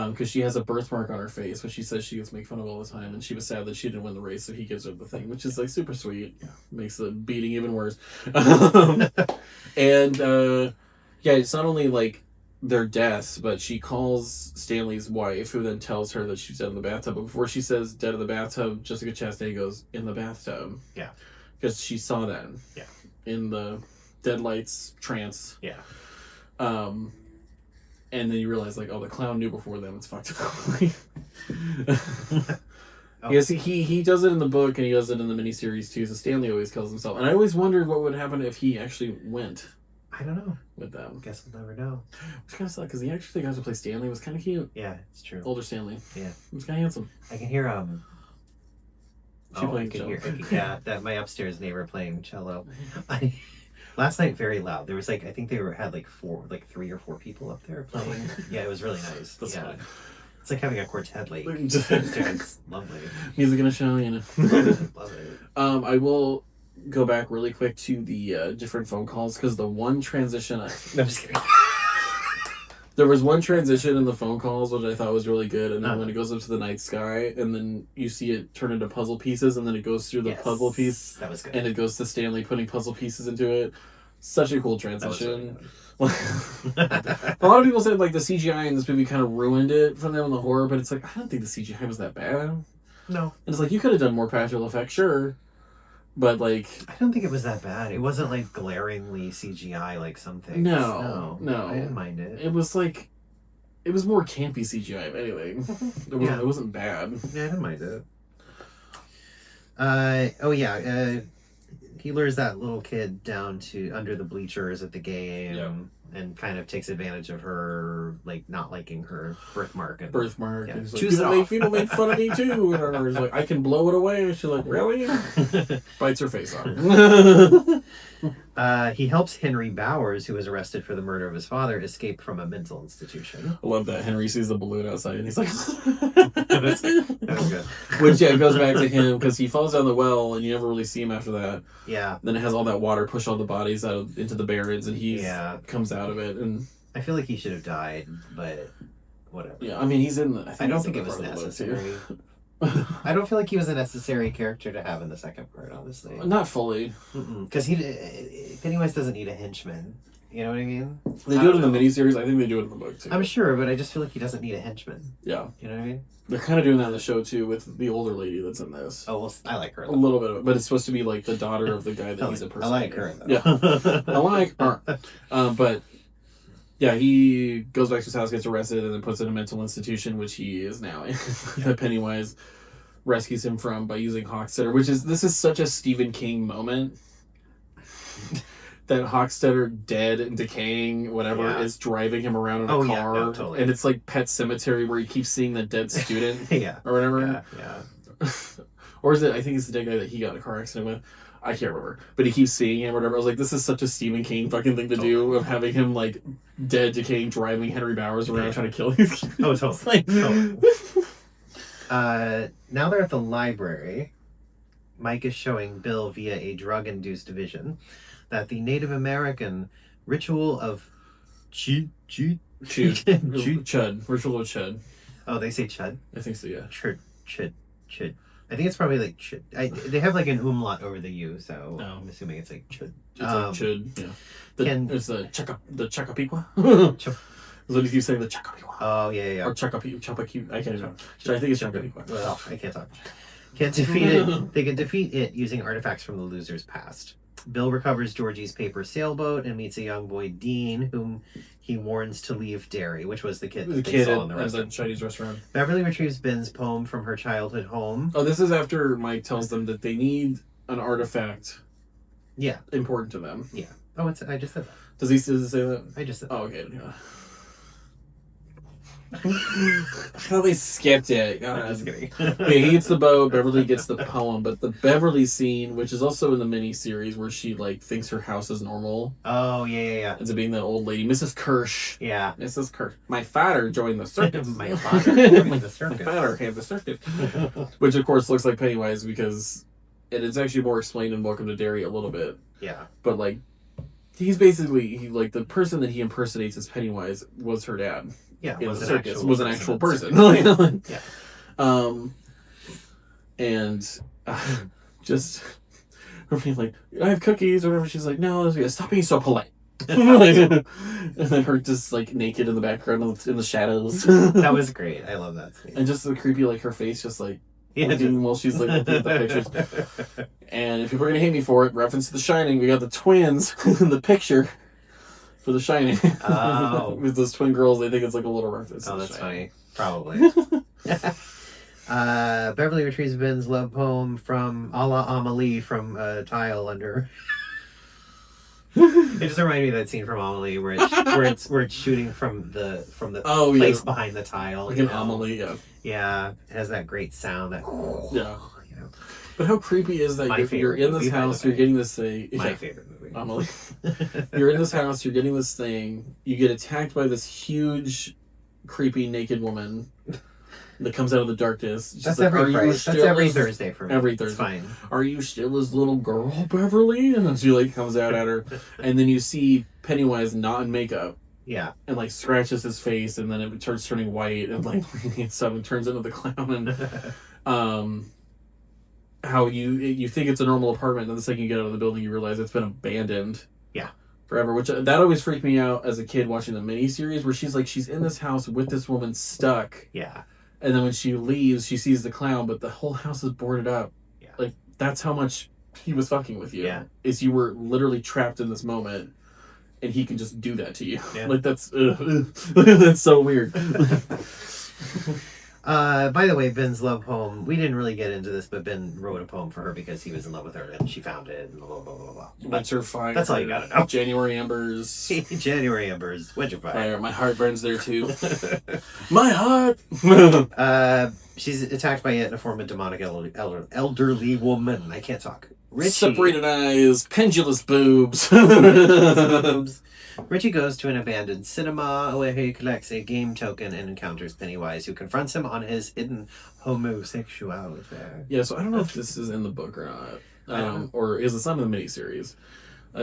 Because she has a birthmark on her face, which she says she gets made fun of all the time, and she was sad that she didn't win the race, so he gives her the thing, which is like super sweet. Yeah. Makes the beating even worse. It's not only like their deaths, but she calls Stanley's wife, who then tells her that she's dead in the bathtub. But before she says dead in the bathtub, Jessica Chastain goes, in the bathtub. Yeah. Because she saw that. Yeah. In the Deadlights trance. Yeah. And then you realize, like, oh, the clown knew before them. It's fucked up. Oh. Yes, he does it in the book and he does it in the miniseries too. So Stanley always kills himself, and I always wondered what would happen if he actually went. I don't know. With them. Guess we'll never know. Which kind of sucked because the actor that got to play Stanley was kind of cute. Yeah, it's true. Older Stanley. Yeah, he was kind of handsome. I can hear Playing cello. That my upstairs neighbor playing cello. Last night very loud. There was I think they had 3 or 4 people up there playing. Yeah, it was really nice. That's funny. It's like having a quartet it's lovely. Music in a show, you know. Love it. I will go back really quick to the different phone calls because the one transition No, I'm just kidding. There was one transition in the phone calls which I thought was really good, and then when it goes up to the night sky and then you see it turn into puzzle pieces and then it goes through the puzzle piece. That was good. And it goes to Stanley putting puzzle pieces into it. Such a cool transition. A lot of people said the CGI in this movie kind of ruined it for them in the horror, but it's I don't think the CGI was that bad. No. And it's you could have done more practical effects, sure. But I don't think it was that bad. It wasn't glaringly CGI like some things. No. I didn't mind it. It was it was more campy CGI if anything. It wasn't bad. Yeah, I didn't mind it. He lures that little kid down to under the bleachers at the game and kind of takes advantage of her not liking her birthmark. And Choose it off. People make fun of me too. Whatever. He's I can blow it away. She's really? Bites her face off. He helps Henry Bowers, who was arrested for the murder of his father, escape from a mental institution. I love that. Henry sees the balloon outside and he's like... That's good. Which, it goes back to him because he falls down the well and you never really see him after that. Yeah. Then it has all that water push all the bodies out into the barrens and he comes out of it. And I feel like he should have died, but whatever. Yeah, I mean, he's in the... I don't think it was necessary. I don't feel like he was a necessary character to have in the second part, honestly. Not fully. Because Pennywise doesn't need a henchman. You know what I mean? They do it in the miniseries. I think they do it in the book, too. I'm sure, but I just feel like he doesn't need a henchman. Yeah. You know what I mean? They're kind of doing that in the show, too, with the older lady that's in this. Oh, well, I like her. A little bit of it. But it's supposed to be the daughter of the guy that he's impersonating. I like her, though. Yeah. I like her. But... Yeah, he goes back to his house, gets arrested, and then puts in a mental institution, which he is now in. That Pennywise rescues him from by using Hockstetter, this is such a Stephen King moment. That Hockstetter, dead and decaying, whatever, is driving him around in a car. Yeah, no, totally. And it's like Pet Cemetery where he keeps seeing the dead student. Or whatever. Yeah. Or is it, I think it's the dead guy that he got in a car accident with. I can't remember. But he keeps seeing him or whatever. I was this is such a Stephen King fucking thing to do, of having him, dead, decaying, driving Henry Bowers around trying to kill these kids. Oh, totally. Now they're at the library. Mike is showing Bill via a drug-induced vision that the Native American ritual of Chud. Ritual of Chud. Oh, they say Chud? I think so, yeah. Chud. I think it's probably Chud. They have an umlaut over the U, so I'm assuming it's Chud. It's Chud, yeah. It's the Chacapiqua. Is what you saying, the Chacapiqua. Oh, yeah. Or Chacapiqua. I can't know. I think it's Chacapiqua. Well, I can't talk. Can't defeat it. They can defeat it using artifacts from the loser's past. Bill recovers Georgie's paper sailboat and meets a young boy, Dean, whom he warns to leave Derry, which was the kid that they saw in the restaurant. The Chinese restaurant. Beverly retrieves Ben's poem from her childhood home. Oh, this is after Mike tells them that they need an artifact. Yeah. Important to them. Yeah. Oh, I just said that. Does he say that? I just said that. Oh, okay. Yeah. I thought they skipped it. I'm just kidding. He gets the boat, Beverly gets the poem, but the Beverly scene, which is also in the mini-series, where she thinks her house is normal. Oh, yeah. Ends up being the old lady, Mrs. Kirsch. Yeah. Mrs. Kirsch. My father joined the circus. My father joined the circus. My father had the circus. Which, of course, looks like Pennywise because it's actually more explained in Welcome to Derry a little bit. Yeah. But, he's basically, the person that he impersonates as Pennywise was her dad. Yeah, in the circus was an actual person. Yeah. And just being I have cookies or whatever. She's like, no, stop being so polite. And then her just naked in the background in the shadows. That was great. I love that scene. And just the creepy her face just looking while she's looking at the pictures. And if people are gonna hate me for it, reference to The Shining, we got the twins in the picture. For The Shining. Oh. With those twin girls, they think it's a little reference. Oh, that's funny. Probably. Beverly retrieves Ben's love poem from a la Amelie from a tile under. It just reminded me of that scene from Amelie where it's shooting from the place behind the tile. Like an Amelie, yeah. Yeah, it has that great sound. That yeah. You know. But how creepy is that? You're in this house, you're getting this thing. My favorite movie. Amelie. You're in this house, you're getting this thing. You get attacked by this huge, creepy naked woman that comes out of the darkness. That's every Thursday for me. Every Thursday. It's fine. Are you still his little girl, Beverly? And then she like comes out at her, and then you see Pennywise not in makeup. Yeah. And like scratches his face, and then it starts turning white, and like suddenly turns into the clown. And how you think it's a normal apartment, and the second you get out of the building, you realize it's been abandoned. Yeah. Forever, which that always freaked me out as a kid watching the miniseries, where she's in this house with this woman stuck. Yeah. And then when she leaves, she sees the clown, but the whole house is boarded up. Yeah. Like, that's how much he was fucking with you. Yeah. Is you were literally trapped in this moment, and he can just do that to you. Yeah. Like, that's that's so weird. By the way, Ben's love poem, we didn't really get into this, but Ben wrote a poem for her because he was in love with her, and she found it, and blah, blah, blah, blah. Winter Fire. That's all you gotta know. January Embers. January Embers. Winter Fire. My heart burns there, too. My heart! She's attacked by it in a form of demonic elderly woman. I can't talk. Richie. Separated eyes, pendulous boobs. Richie goes to an abandoned cinema where he collects a game token and encounters Pennywise, who confronts him on his hidden homosexuality. Yeah, so I don't know if this is in the book or not. Or is it some in the miniseries?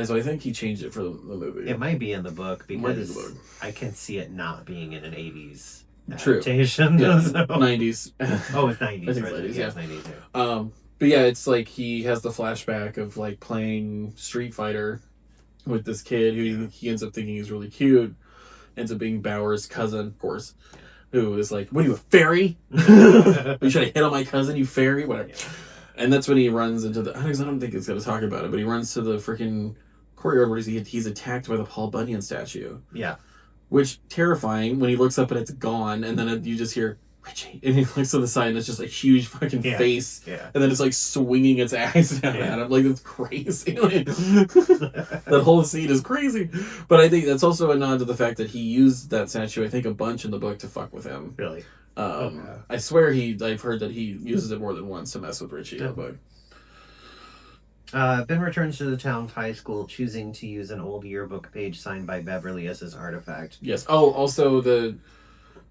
So I think he changed it for the movie. It might be in the book because I can see it not being in an 80s True. adaptation. Yeah, so. 90s. Oh, it's 90s. I think right? 90s, Yeah, yeah. it's 90s, yeah. But yeah, it's like he has the flashback of like playing Street Fighter with this kid who he ends up thinking is really cute. Ends up being Bauer's cousin, of course, who is like, "What are you, a fairy? Are you trying to hit on my cousin, you fairy?" Whatever. Yeah. And that's when he runs into the. I don't think it's going to talk about it, but he runs to the freaking courtyard where he's attacked by the Paul Bunyan statue. Yeah. Which, terrifying when he looks up and it's gone, and then you just hear Richie, and he looks to the side and it's just a huge fucking face, and then it's like swinging its eyes down at him. Like, it's crazy. That whole scene is crazy. But I think that's also a nod to the fact that he used that statue, I think, a bunch in the book to fuck with him. Really? I swear I've heard that he uses it more than once to mess with Richie in the book. Ben returns to the town's high school, choosing to use an old yearbook page signed by Beverly as his artifact. Yes. Oh, also the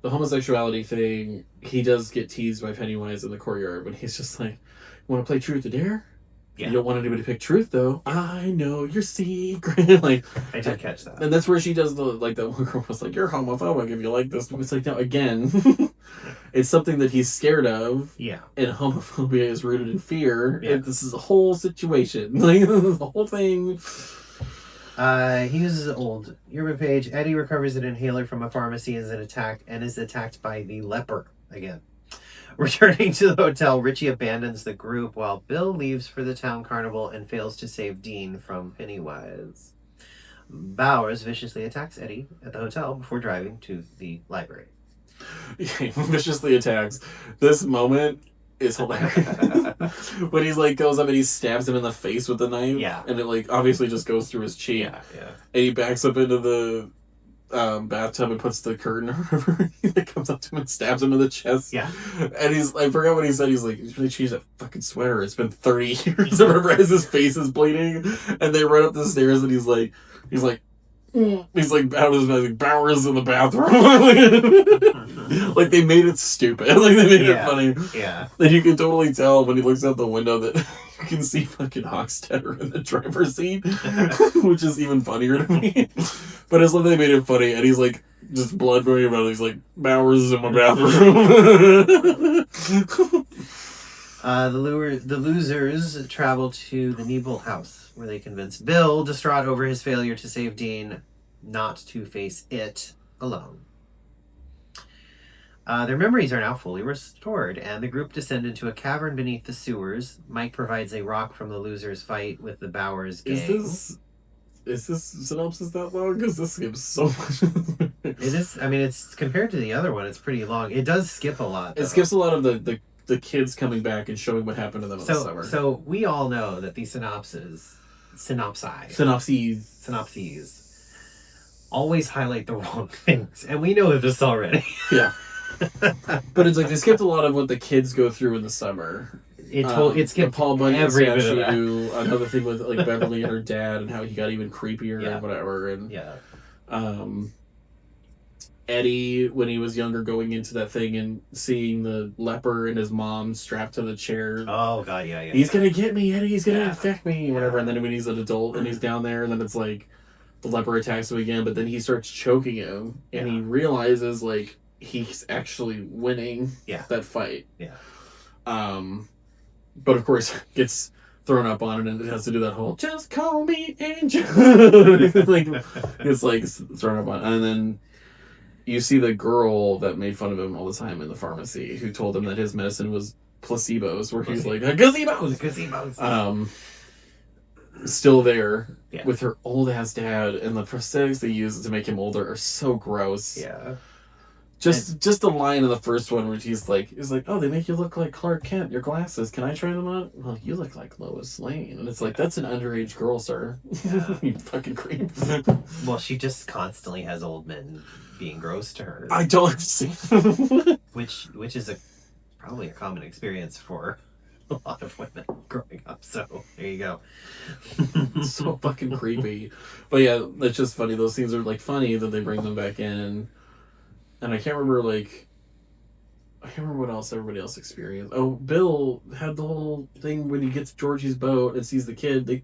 homosexuality thing, he does get teased by Pennywise in the courtyard, but he's just like, "Want to play truth or dare? Yeah. You don't want anybody to pick truth, though. I know your secret." Like, I did catch that. And that's where she does that one girl was like, "You're homophobic if you like this." It's like, no, again, it's something that he's scared of. Yeah. And homophobia is rooted in fear. Yeah. And this is a whole situation. Like, the whole thing. He uses an old yearbook page. Eddie recovers an inhaler from a pharmacy and is attacked by the leper again. Returning to the hotel, Richie abandons the group while Bill leaves for the town carnival and fails to save Dean from Pennywise. Bowers viciously attacks Eddie at the hotel before driving to the library. Viciously attacks. This moment is hilarious. When he's like goes up and he stabs him in the face with the knife. Yeah. And it like obviously just goes through his cheek. Yeah. And he backs up into the bathtub and puts the curtain or whatever. He like comes up to him and stabs him in the chest. Yeah. And I forgot what he said. He's like, "You really changed that fucking sweater. It's been 30 years." I remember as his face is bleeding. And they run up the stairs and he's like out of his like, Bowers in the bathroom. Like they made it stupid. Like they made it funny. Yeah. And you can totally tell when he looks out the window that you can see fucking Hockstetter in the driver's seat, which is even funnier to me. But it's like they made it funny, and he's like just blood from your mouth. He's like, "Bowers is in my bathroom." The losers travel to the Niebel house, where they convince Bill, distraught over his failure to save Dean, not to face it alone. Their memories are now fully restored, and the group descend into a cavern beneath the sewers. Mike provides a rock from the losers' fight with the Bowers gang. Is this synopsis that long? Because this skips so much. It is. I mean, it's compared to the other one, it's pretty long. It does skip a lot, though. It skips a lot of the the kids coming back and showing what happened to them in the summer. So we all know that these synopses always highlight the wrong things, and we know this already. Yeah. But it's like they skipped a lot of what the kids go through in the summer. It skipped Paul Bunyan every bit of statue, that. another thing with like Beverly and her dad and how he got even creepier Yeah. and whatever. And Yeah. Eddie, when he was younger, going into that thing and seeing the leper and his mom strapped to the chair. Oh god, yeah. He's gonna get me, Eddie. He's gonna infect me, whatever. Yeah. And then when he's an adult and he's down there, and then it's like the leper attacks him again, but then he starts choking him, and he realizes like he's actually winning that fight. Yeah. But of course gets thrown up on it, and it has to do that whole "just call me Angel." it's like thrown up on, and then you see the girl that made fun of him all the time in the pharmacy, who told him that his medicine was placebos, where he's like gazebos. Still there with her old ass dad, and the prosthetics they use to make him older are so gross. Yeah. Just the line in the first one where he's like, "Oh, they make you look like Clark Kent. Your glasses. Can I try them on?" "Well, you look like Lois Lane." And it's like, that's an underage girl, sir. Yeah. You fucking creep. Well, she just constantly has old men being gross to her. I don't understand. which is probably a common experience for a lot of women growing up. So there you go. It's so fucking creepy. But yeah, it's just funny. Those scenes are like funny that they bring them back in. And I can't remember what else everybody else experienced. Oh, Bill had the whole thing when he gets Georgie's boat and sees the kid. They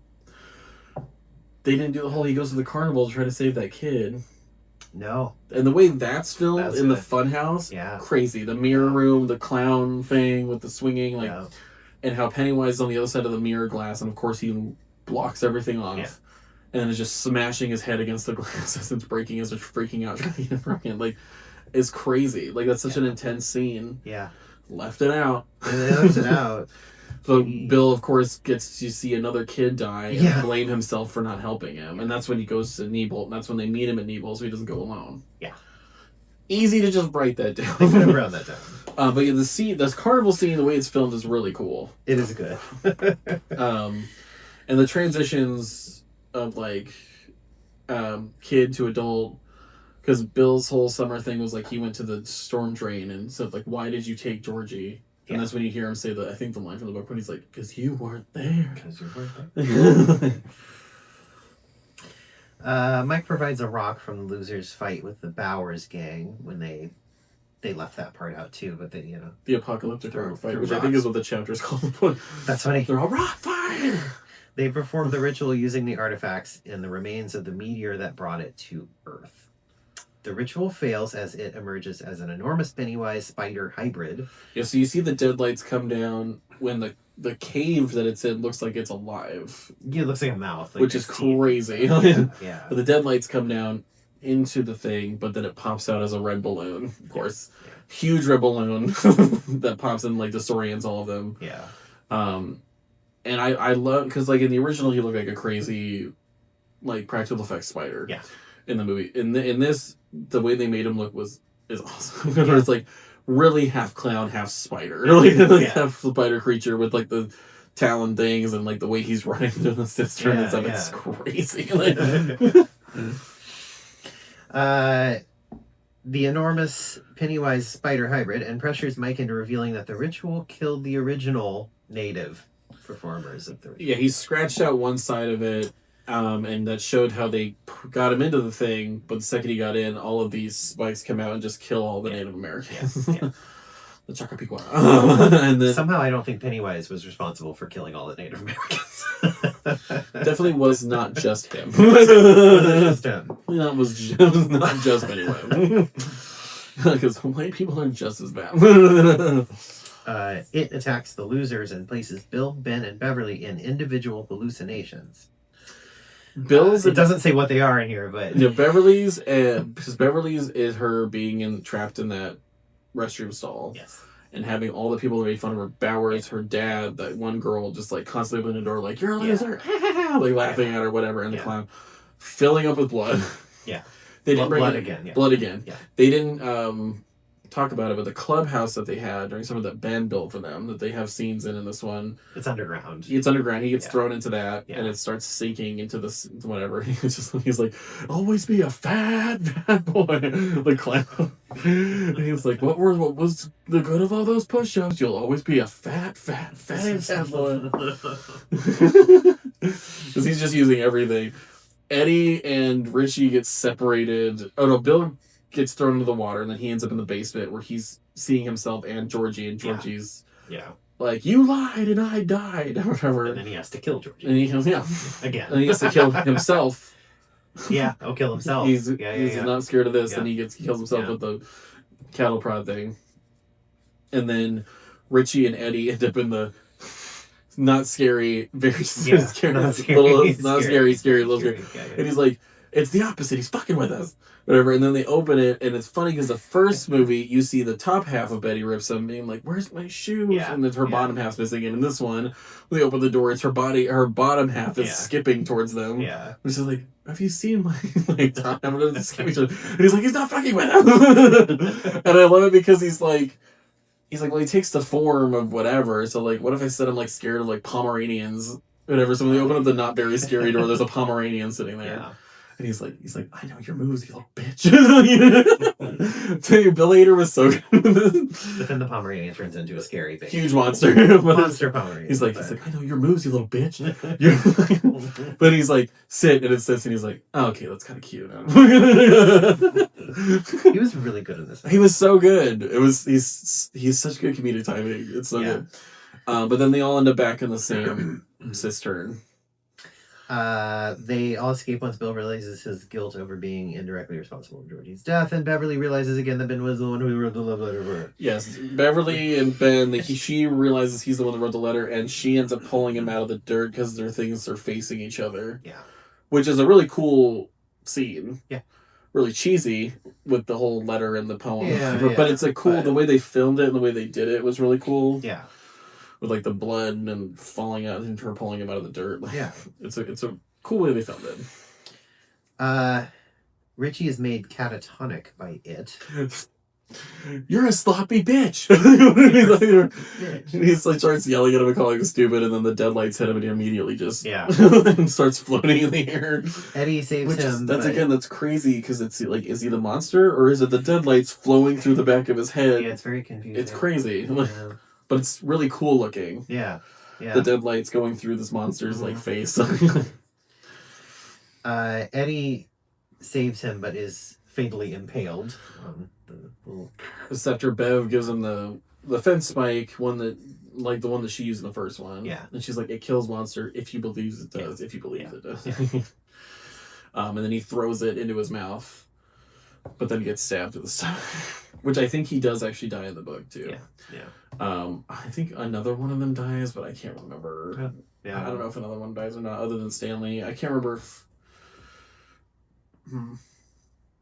didn't do the whole he goes to the carnival to try to save that kid. No. And the way that's filmed in the funhouse, crazy. The mirror room, the clown thing with the swinging, and how Pennywise is on the other side of the mirror glass, and of course he blocks everything off. Yeah. And then is just smashing his head against the glass as it's breaking, as it's freaking out, trying to get broken. Like, it's crazy. Like, that's such an intense scene. Yeah. Left it out. And they left it out. So Bill, of course, gets to see another kid die and blame himself for not helping him. And that's when he goes to Niebel. And that's when they meet him at Niebel, so he doesn't go alone. Yeah. Easy to just write that down. They could have written that down. But yeah, this carnival scene, the way it's filmed, is really cool. It is good. And the transitions of, like, kid to adult, because Bill's whole summer thing was, like, he went to the storm drain and said, like, "Why did you take Georgie?" And that's when you hear him say I think the line from the book when he's like, "Because you weren't there." Because you weren't there. Mike provides a rock from the losers' fight with the Bowers gang when they left that part out too, but they, the apocalyptic rock fight, which I think is what the chapter's called. That's funny. They're all rock fight. They performed the ritual using the artifacts and the remains of the meteor that brought it to Earth. The ritual fails as it emerges as an enormous Pennywise spider hybrid. Yeah, so you see the deadlights come down when the cave that it's in looks like it's alive. Yeah, it looks like a mouth. Like which is crazy. Yeah. But the deadlights come down into the thing, but then it pops out as a red balloon, of course. Yeah. Huge red balloon that pops in, like, disorients all of them. Yeah. And I love, because, like, in the original, he looked like a crazy, like, practical effects spider. Yeah. In the movie. In this, the way they made him look is awesome. Yeah. It's like really half clown, half spider. Like half spider creature with, like, the talon things and, like, the way he's running through the cistern and stuff. Yeah. It's crazy. The enormous Pennywise spider hybrid and pressures Mike into revealing that the ritual killed the original native performers of the ritual. Yeah, he scratched out one side of it. And that showed how they got him into the thing, but the second he got in, all of these spikes come out and just kill all the Native Americans. Yeah. The Chacapiqua. And then, somehow I don't think Pennywise was responsible for killing all the Native Americans. Definitely was not just him. That was not just Pennywise. Because white people are just as bad. It attacks the losers and places Bill, Ben, and Beverly in individual hallucinations. It doesn't say what they are in here, but Beverly's, because Beverly's is her being trapped in that restroom stall, and having all the people that made fun of her. Bowers, her dad, that one girl, just like constantly opening the door, like, "You're a loser," like laughing at her, whatever, and the clown filling up with blood. Yeah, they didn't bring blood again. Blood again. Yeah. They didn't talk about it, but the clubhouse that they had during some of that Ben built for them, that they have scenes in this one. It's underground. It's underground. He gets thrown into that, Yeah. and it starts sinking into this, whatever. He's like, always be a fat boy. The clown. And he's like, what was the good of all those push-ups? You'll always be a fat boy. Because he's just using everything. Eddie and Richie get separated. Oh no, Bill gets thrown into the water, and then he ends up in the basement where he's seeing himself and Georgie, and Georgie's like, you lied and I died, or whatever. And then he has to kill Georgie. And he again. And he has to kill himself. Yeah, he'll kill himself. He's not scared of this, and he kills himself with the cattle prod thing. And then Richie and Eddie end up in the not scary, very scary, scary, little scary. And he's like, it's the opposite. He's fucking with us. Whatever. And then they open it, and it's funny because the first movie, you see the top half of Betty Ripson being like, where's my shoes? Yeah. And then her bottom half's missing. And in this one, when they open the door, it's her bottom half is skipping towards them. Yeah. Which is like, have you seen my top half? And he's like, he's not fucking with him. And I love it because he's like, well, he takes the form of whatever. So, like, what if I said I'm, like, scared of, like, Pomeranians? Whatever. So when they open up the not very scary door, there's a Pomeranian sitting there. Yeah. And he's like, I know your moves, you little bitch. Bill Hader was so good. But then the Pomeranian turns into a scary thing. Huge monster. Monster Pomeranian. He's like, I know your moves, you little bitch. But he's like, sit, and it sits, and he's like, oh, okay, that's kind of cute. He was really good in this. He was so good. He's such good comedic timing. It's so good. But then they all end up back in the same cistern. They all escape once Bill realizes his guilt over being indirectly responsible for Georgie's death, and Beverly realizes again that Ben was the one who wrote the love letter for her. Yes, Beverly and Ben, she realizes he's the one that wrote the letter, and she ends up pulling him out of the dirt because their things are facing each other. Yeah. Which is a really cool scene. Yeah. Really cheesy with the whole letter and the poem. But it's the way they filmed it and the way they did it was really cool. Yeah. With like the blood and falling out and her pulling him out of the dirt. Yeah. It's a cool way they filmed it. Richie is made catatonic by it. You're a sloppy bitch. He's like starts yelling at him and calling him stupid, and then the deadlights hit him and he immediately just starts floating in the air. Eddie saves him. That's crazy because it's like, is he the monster or is it the deadlights flowing through the back of his head? Yeah, it's very confusing. It's crazy. But it's really cool looking. Yeah. Yeah. The deadlights going through this monster's like face. Eddie saves him but is fatally impaled. The scepter. Bev gives him the fence spike, the one that she used in the first one. Yeah. And she's like, it kills monster if you believe it does, if you believe it does. And then he throws it into his mouth, but then he gets stabbed to the stomach. Which I think he does actually die in the book too. Yeah. I think another one of them dies, but I can't remember. Yeah. I don't know if another one dies or not, other than Stanley. I can't remember if I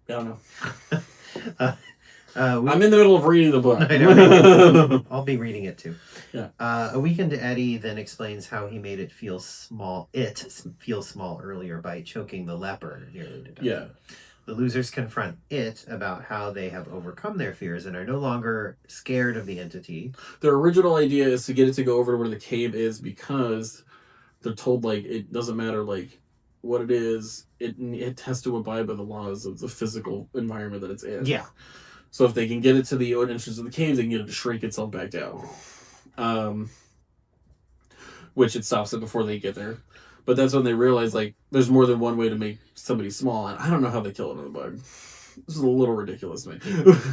don't know. I'm in the middle of reading the book. I know. I'll be reading it too. Yeah. A Weekend to Eddie then explains how he made it feel small. It feels small earlier by choking the leper nearly to death. Yeah. The losers confront it about how they have overcome their fears and are no longer scared of the entity. Their original idea is to get it to go over to where the cave is because they're told like it doesn't matter like what it is. It has to abide by the laws of the physical environment that it's in. Yeah. So if they can get it to the entrance of the cave, they can get it to shrink itself back down. Which it stops it before they get there. But that's when they realize, like, there's more than one way to make somebody small. And I don't know how they kill it in the bug. This is a little ridiculous to me.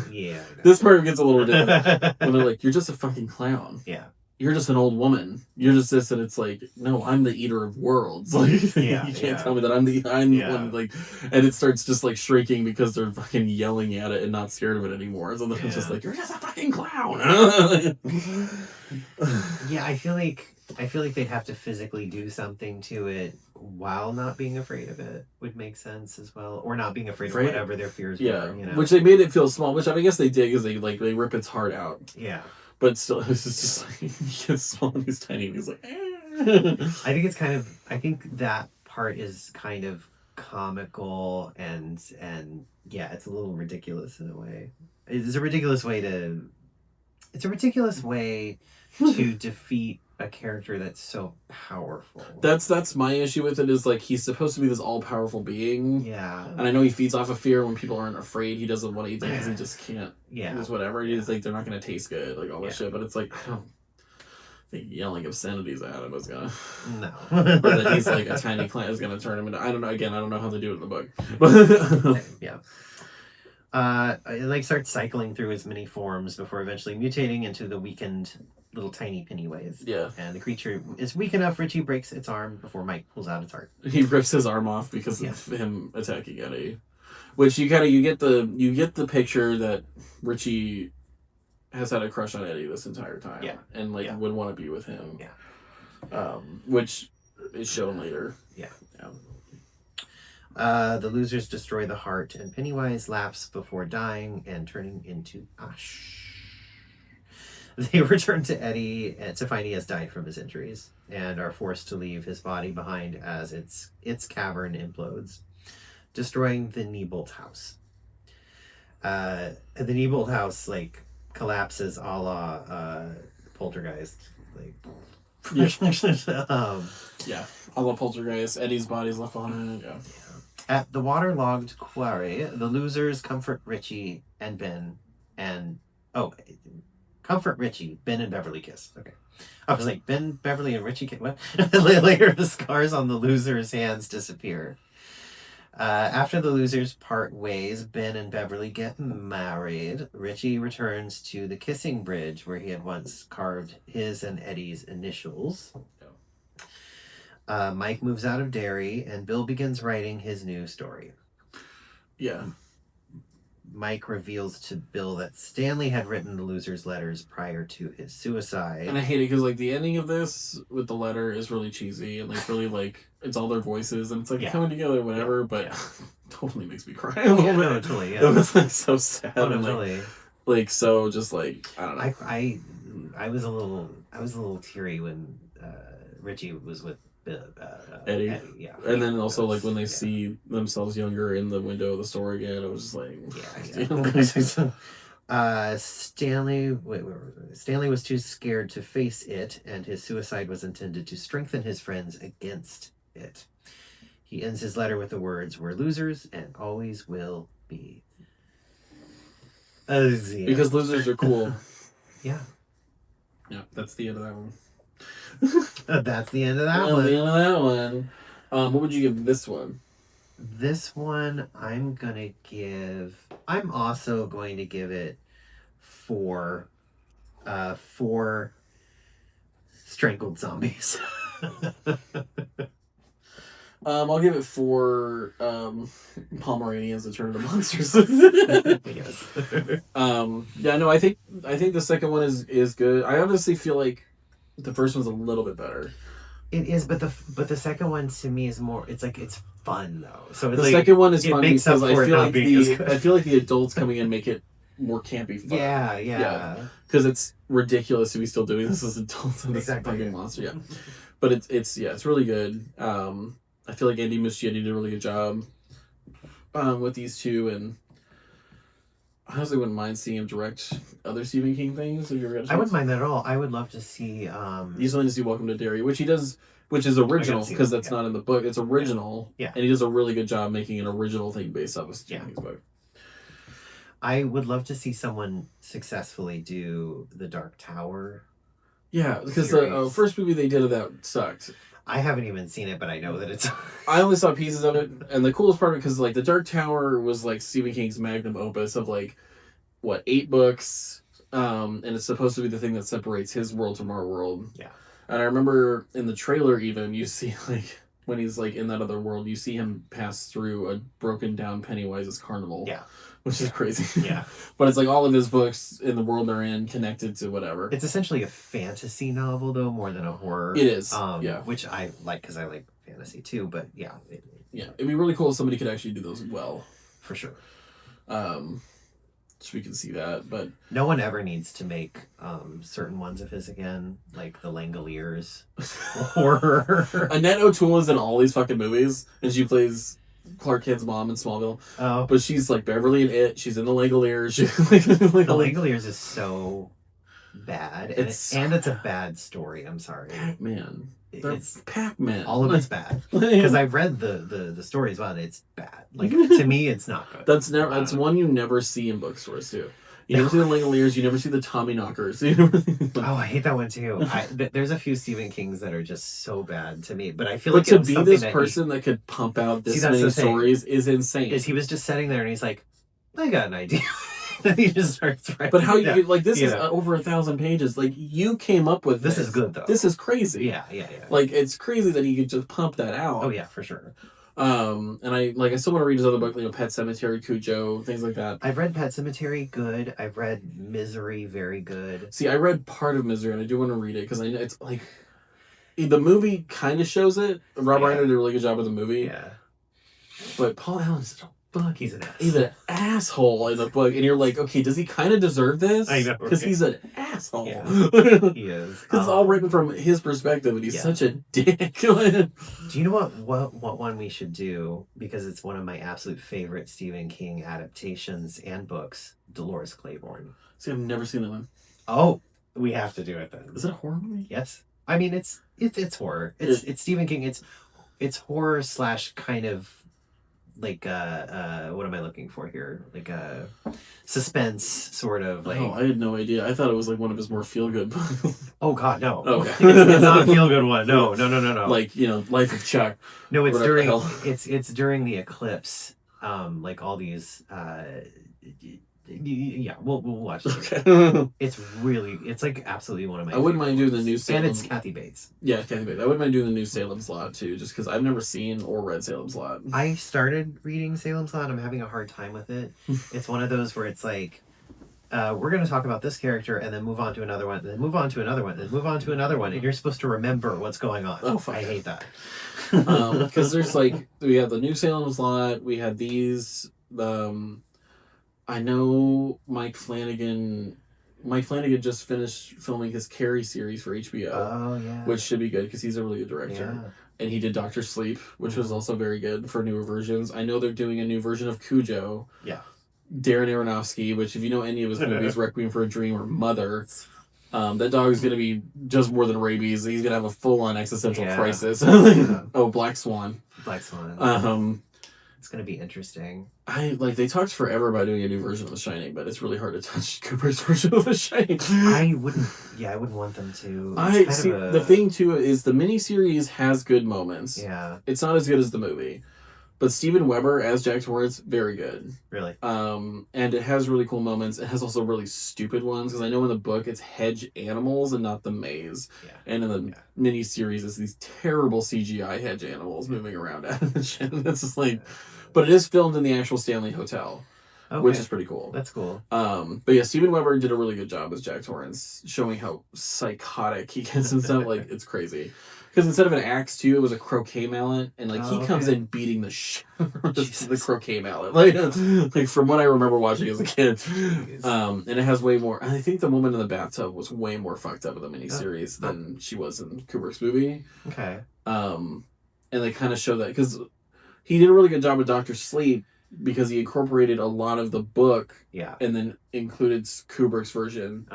Yeah. This part gets a little ridiculous. When they're like, you're just a fucking clown. Yeah. You're just an old woman. You're just this, and it's like, no, I'm the eater of worlds. Like, you can't tell me that I'm the one, like, and it starts just, like, shrieking because they're fucking yelling at it and not scared of it anymore. So then it's just like, you're just a fucking clown. Yeah, I feel like they'd have to physically do something to it while not being afraid of it would make sense as well, or not being afraid of whatever their fears were. You know? Which they made it feel small. Which I guess they did because they rip its heart out. Yeah, but still, it's just like he gets small and he's tiny and he's like. I think that part is kind of comical and yeah, it's a little ridiculous in a way. It's a ridiculous way to... It's a ridiculous way to defeat a character that's so powerful. That's my issue with it, is like he's supposed to be this all-powerful being. Yeah. And I know he feeds off of fear. When people aren't afraid, he doesn't want to eat them because he just can't. Yeah. Just whatever. He's like, they're not going to taste good, like all this shit. But it's like, I don't think yelling obscenities at him is going to... No. Or that he's like a tiny plant is going to turn him into... I don't know. Again, I don't know how they do it in the book. Yeah. It like starts cycling through his many forms before eventually mutating into the weakened little tiny Pennywise. Yeah. And the creature is weak enough. Richie breaks its arm before Mike pulls out its heart. He rips his arm off because of him attacking Eddie. Which you get the picture that Richie has had a crush on Eddie this entire time. Yeah. And like would want to be with him. Yeah. Which is shown later. Yeah. Yeah. The losers destroy the heart, and Pennywise laughs before dying and turning into ash. They return to Eddie to find he has died from his injuries and are forced to leave his body behind as its cavern implodes, destroying the Niebolt house. The Niebolt house like collapses a la Poltergeist. Like, yeah, a la Poltergeist. Eddie's body's left behind. Yeah. At the waterlogged quarry, the losers comfort Richie and Ben and comfort Richie, Ben and Beverly kiss. Okay. I was like, Ben, Beverly, and Richie kiss. What? Later, the scars on the losers' hands disappear. After the losers part ways, Ben and Beverly get married. Richie returns to the kissing bridge where he had once carved his and Eddie's initials. Mike moves out of Derry, and Bill begins writing his new story. Yeah. Mike reveals to Bill that Stanley had written the losers' letters prior to his suicide. And I hate it because like the ending of this with the letter is really cheesy and like really like it's all their voices and it's like coming together, whatever. But totally makes me cry a little bit. No, totally. Yeah. It was like so sad and totally. like so just like I don't know. I was a little teary when Richie was with Eddie. Yeah. And then also like when they see themselves younger in the window of the store again, it was just like Stanley was too scared to face it, and his suicide was intended to strengthen his friends against it. He ends his letter with the words, "We're losers and always will be." Because losers are cool. Yeah. Yeah, that's the end of that one. That's the end of that one. The end of that one. What would you give this one? This one, I'm also going to give it 4 strangled zombies. I'll give it 4 Pomeranians that turn into monsters. Yes. Yeah, no, I think the second one is good. I honestly feel like the first one's a little bit better. It is, but the second one to me is more. It's like it's fun though. So it's the second one is fun because I feel like the adults coming in make it more campy fun. Yeah. Because it's ridiculous to be still doing this as adults and this fucking monster. Yeah, but it's really good. I feel like Andy Muschietti did a really good job with these two, and I honestly wouldn't mind seeing him direct other Stephen King things. If you ever got a chance. I wouldn't mind that at all. I would love to see. He's willing to see Welcome to Derry, which he does, which is original because that's not in the book. It's original, yeah. And he does a really good job making an original thing based off of Stephen King's book. I would love to see someone successfully do the Dark Tower. Yeah, because the first movie they did of that sucked. I haven't even seen it, but I know that it's... I only saw pieces of it, and the coolest part of it, because like the Dark Tower was like Stephen King's magnum opus of like, 8 books, and it's supposed to be the thing that separates his world from our world. Yeah. And I remember in the trailer even, you see like, when he's like in that other world, you see him pass through a broken down Pennywise's carnival. Yeah. Which is crazy. Yeah. But it's like all of his books in the world they're in connected to whatever. It's essentially a fantasy novel, though, more than a horror. It is. Which I like because I like fantasy too, but yeah. It'd be really cool if somebody could actually do those well. For sure. So we can see that, but... No one ever needs to make certain ones of his again, like the Langoliers horror. Annette O'Toole is in all these fucking movies, and she plays Clark Kent's mom in Smallville. Oh. But she's like Beverly in It. She's in the Langoliers. The Langoliers is so bad. And it's a bad story. I'm sorry. Pac-Man. It's Pac-Man. All of it's bad. Because I've read the story as well, and it's bad. Like, to me, it's not good. That's one you never see in bookstores, too. You never see the Langoliers. You never see the Tommyknockers. Oh, I hate that one too. There's a few Stephen Kings that are just so bad to me. But I feel but like to be this person that could pump out this many stories is insane. Is he was just sitting there and he's like, I got an idea. And he just starts writing. But how you like this is over 1,000 pages. Like you came up with this. Is good though. This is crazy. Yeah. Like it's crazy that he could just pump that out. Oh yeah, for sure. And I still want to read his other book, Pet Sematary, Cujo, things like that. I've read Pet Sematary, good. I've read Misery, very good. See, I read part of Misery, and I do want to read it because I know it's like the movie kind of shows it. Rob Reiner did a really good job with the movie. Yeah, but Paul Allen's such a fuck. He's an ass. He's an asshole in the book, and you're like, okay, does he kind of deserve this? I know, because he's an asshole. Yeah. He is. Because it's all written from his perspective, and he's such a dick. Do you know what one we should do? Because it's one of my absolute favorite Stephen King adaptations and books. Dolores Claiborne. See, I've never seen that one. Oh, we have to do it then. Is it a horror movie? Yes. I mean, it's horror. It's Stephen King. It's horror / kind of like what am I looking for here? Like a suspense sort of like. Oh, I had no idea. I thought it was like one of his more feel good books. Oh God, no. Okay. It's not a feel good one. No. Like Life of Chuck. No, it's during it's during the eclipse. Like all these. Yeah, we'll watch it. Okay. It's like absolutely one of my. I wouldn't mind doing the new Salem. And it's Kathy Bates. Yeah, Kathy Bates. I wouldn't mind doing the new Salem's Lot too, just because I've never seen or read Salem's Lot. I started reading Salem's Lot. I'm having a hard time with it. It's one of those where it's like, we're going to talk about this character and then move on to another one, and then move on to another one, and then move on to another one, and you're supposed to remember what's going on. Oh, fuck. I hate that. Because there's we have the new Salem's Lot. We had these. I know Mike Flanagan just finished filming his Carrie series for HBO. Oh, yeah. Which should be good because he's a really good director. Yeah. And he did Dr. Sleep, which was also very good for newer versions. I know they're doing a new version of Cujo. Yeah. Darren Aronofsky, which if you know any of his movies, Requiem for a Dream or Mother, that dog is going to be just more than rabies. He's going to have a full-on existential crisis. Oh, Black Swan. Black Swan. It's going to be interesting. They talked forever about doing a new version of The Shining, but it's really hard to touch Cooper's version of The Shining. I wouldn't want them to. The thing too is the miniseries has good moments. Yeah. It's not as good as the movie. But Steven Weber as Jack Torrance, very good. Really? And it has really cool moments. It has also really stupid ones, because I know in the book it's hedge animals and not the maze. Yeah. And in the miniseries it's these terrible CGI hedge animals moving around out of the shit. It's just like... But it is filmed in the actual Stanley Hotel, which is pretty cool. That's cool. But yeah, Steven Weber did a really good job as Jack Torrance, showing how psychotic he gets and stuff. Like, it's crazy. Because instead of an axe, too, it was a croquet mallet, and he comes in beating the shit out of the croquet mallet. Like from what I remember watching as a kid. And it has way more. I think the woman in the bathtub was way more fucked up in the miniseries than she was in Kubrick's movie. Okay. And they kind of show that because he did a really good job with Dr. Sleep, because he incorporated a lot of the book and then included Kubrick's version.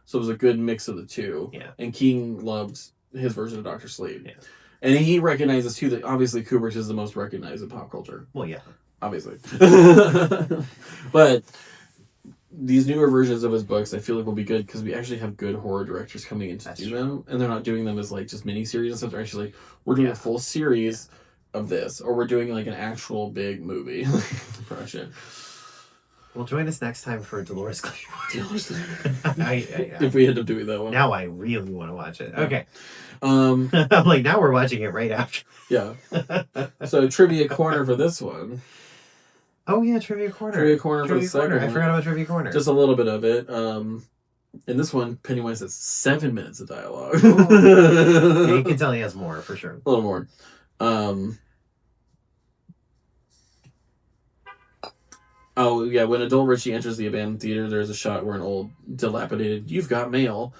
So it was a good mix of the two. Yeah. And King loved his version of Dr. Sleep. Yeah. And he recognizes too that obviously Kubrick is the most recognized in pop culture. Well, yeah. Obviously. But these newer versions of his books I feel like will be good because we actually have good horror directors coming in to do them. And they're not doing them as just miniseries and stuff. They're actually we're doing a full series of this, or we're doing an actual big movie production. Well, join us next time for Dolores Claiborne. If we end up doing that one. Now I really want to watch it. Okay. I'm like, now we're watching it right after. Yeah. So Trivia Corner for this one. Oh yeah, Trivia Corner. Trivia Corner for the second one. I forgot about Trivia Corner. Just a little bit of it. In this one, Pennywise has 7 minutes of dialogue. Yeah, you can tell he has more, for sure. A little more. Oh, yeah, when adult Richie enters the abandoned theater, there's a shot where an old, dilapidated, "You've got mail,"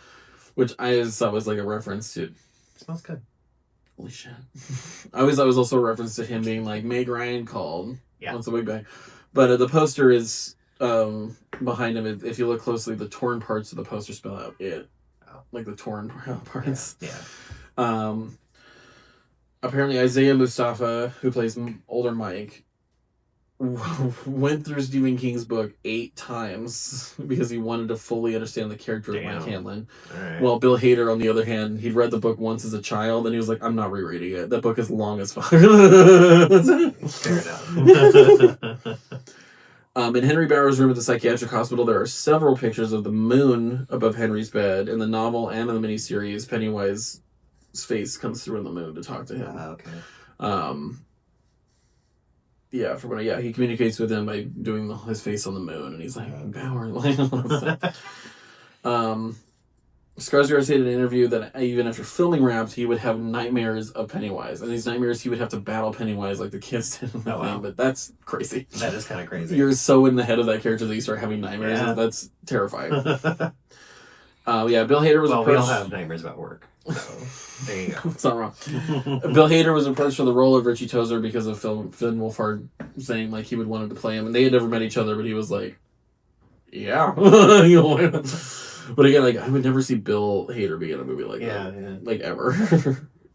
which I just thought was a reference to... Smells good. Holy shit. I was also a reference to him being like, Meg Ryan called. Yeah. Once a week back. But the poster is behind him. If you look closely, the torn parts of the poster spell out it. Oh. Like the torn parts. Yeah. Apparently Isaiah Mustafa, who plays older Mike, went through Stephen King's book 8 times because he wanted to fully understand the character of Mike Hanlon. Right. While Bill Hader, on the other hand, he'd read the book once as a child and he was like, I'm not rereading it. That book is long as fuck. Fair enough. In Henry Bauer's room at the psychiatric hospital, there are several pictures of the moon above Henry's bed. In the novel and in the miniseries, Pennywise's face comes through in the moon to talk to him. Okay. He communicates with him by doing his face on the moon, and he's like, Bauer. Skarsgård said in an interview that even after filming Wrapped, he would have nightmares of Pennywise. And these nightmares, he would have to battle Pennywise like the kids did in the thing, but that's crazy. That is kind of crazy. You're so in the head of that character that you start having nightmares. Yeah. That's terrifying. Bill Hader was approached... we all have nightmares about work. So, there you go. It's not wrong. Bill Hader was approached for the role of Richie Tozer because of Finn Wolfhard saying like he would want him to play him, and they had never met each other, but he was like, yeah. But again, like, I would never see Bill Hader be in a movie like that. Yeah. Like, ever.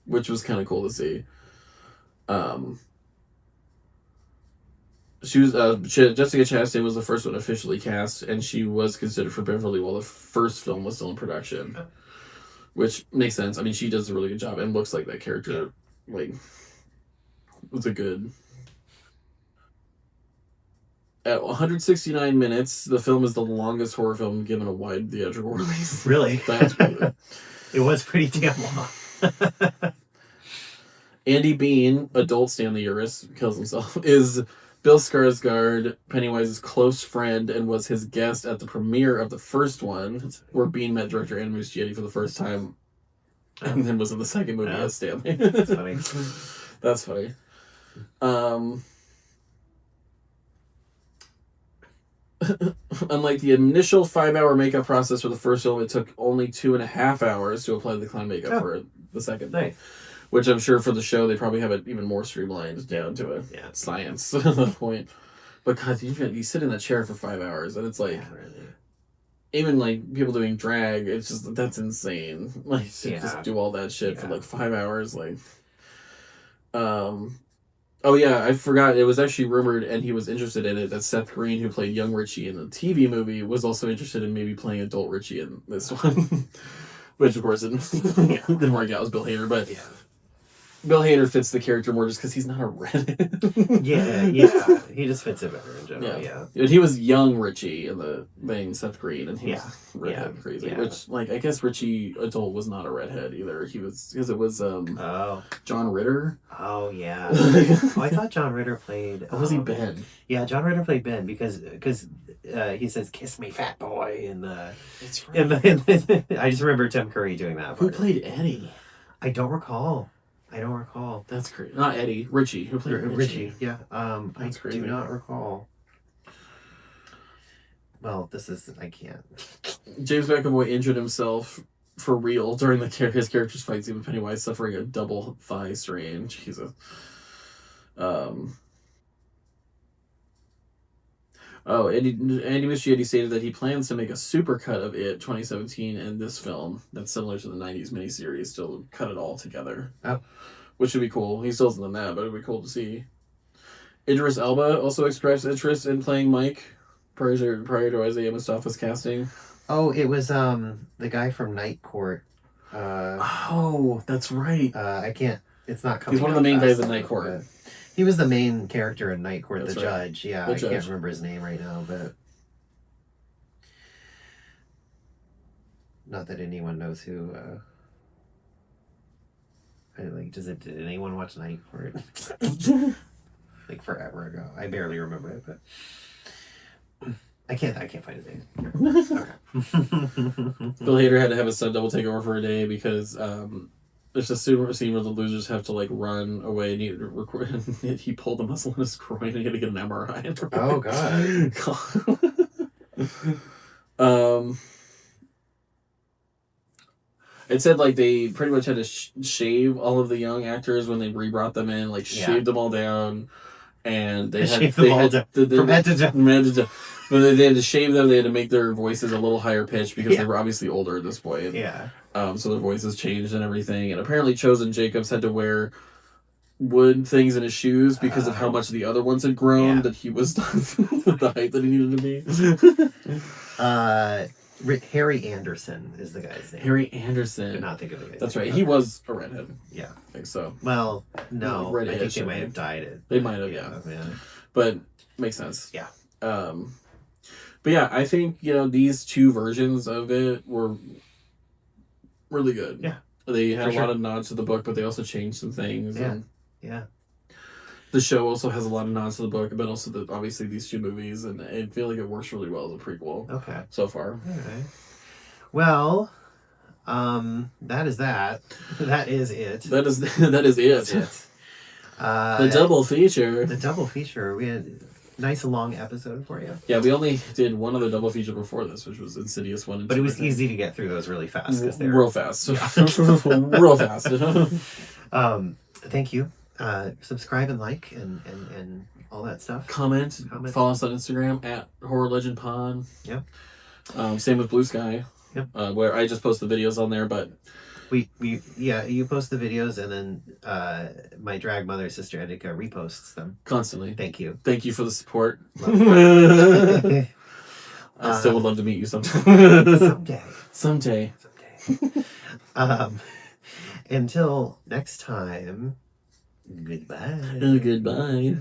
Which was kind of cool to see. She was Jessica Chastain was the first one officially cast, and she was considered for Beverly while the first film was still in production. Which makes sense. I mean, she does a really good job and looks like that character. Like, was a good... At 169 minutes, the film is the longest horror film given a wide theatrical release. Really? That's crazy. It was pretty damn long. Andy Bean, adult Stanley Uris, kills himself, is Bill Skarsgård, Pennywise's close friend, and was his guest at the premiere of the first one, where Bean met director Andy Muschietti for the first time, and then was in the second movie as Stanley. That's funny. That's funny. Unlike the initial 5-hour makeup process for the first film, it took only 2.5 hours to apply the clown makeup for the second. Nice. Which I'm sure for the show they probably have it even more streamlined down to a science at that point. But God, you sit in that chair for 5 hours and it's like, even like people doing drag, it's just that's insane. Like to just do all that shit for like 5 hours, like. Oh yeah, I forgot. It was actually rumored, and he was interested in it, that Seth Green, who played young Richie in the TV movie, was also interested in maybe playing adult Richie in this one. Which, of course, didn't work out. It was Bill Hader, but Bill Hader fits the character more just because he's not a redhead. yeah. He just fits it better in general, But he was young Richie in the thing, Seth Green, and he was redhead crazy. Yeah. Which, like, I guess Richie adult was not a redhead either. He was, because it was John Ritter. Oh, yeah. I thought John Ritter played... Or was he Ben? Yeah, John Ritter played Ben because he says, "Kiss me, fat boy," in the... That's right. I just remember Tim Curry doing that. Who played Eddie? I don't recall. That's great. Not Eddie. Richie. Who played Richie? Yeah. I do not recall. Well, I can't. James McAvoy injured himself for real during his character's fight scene with Pennywise, suffering a double thigh strain. Jesus. Andy Muschietti stated that he plans to make a supercut of It 2017 and this film that's similar to the 90s miniseries, to cut it all together. Oh. Which would be cool. He still hasn't done that, but it'd be cool to see. Idris Elba also expressed interest in playing Mike prior to Isaiah Mustafa's casting. Oh, it was the guy from Night Court. That's right. I can't... It's not coming. He's one of the main guys in Night Court. He was the main character in Night Court, the judge. Yeah, I can't remember his name right now, but... Not that anyone knows who... Did anyone watch Night Court? Like forever ago. I barely remember it, but... I can't find his name. Bill Hader had to have his son double take over for a day because there's a scene where the losers have to like run away and he pulled a muscle in his groin and he had to get an MRI. Oh God. It said like they pretty much had to shave all of the young actors when they re-brought them in, like shaved them all down, and they had from head to toe. But they had to shave them. They had to make their voices a little higher pitched because they were obviously older at this point. Yeah. So their voices changed and everything. And apparently, Chosen Jacobs had to wear wood things in his shoes because of how much the other ones had grown that he was with the height that he needed to be. Harry Anderson is the guy's name. Harry Anderson. I could not think of the guy's That's name. right. He was a redhead. Yeah. I think so. Well, no. I think they might have dyed it. They might have, yeah. But makes sense. Yeah. But yeah, I think, these two versions of it were really good. Yeah. They had a lot of nods to the book, but they also changed some things. Yeah. And yeah. The show also has a lot of nods to the book, but also obviously these two movies, and I feel like it works really well as a prequel. Okay. So far. All right. Well, that is that. That is it. That is it. That's it. The double feature. The double feature. We had a nice long episode for you. Yeah, we only did one other double feature before this, which was Insidious 1 and 2. But it was easy to get through those really fast. Real fast. Real fast. Thank you. Subscribe and like and all that stuff. Comment. Follow us on Instagram at HorrorLegendPod. Yep. Same with Blue Sky. Yep. Where I just post the videos on there, but you post the videos and then my drag mother, Sister Edika, reposts them constantly. Thank you. Thank you for the support. I still would love to meet you sometime. Someday. Until next time, goodbye. Goodbye.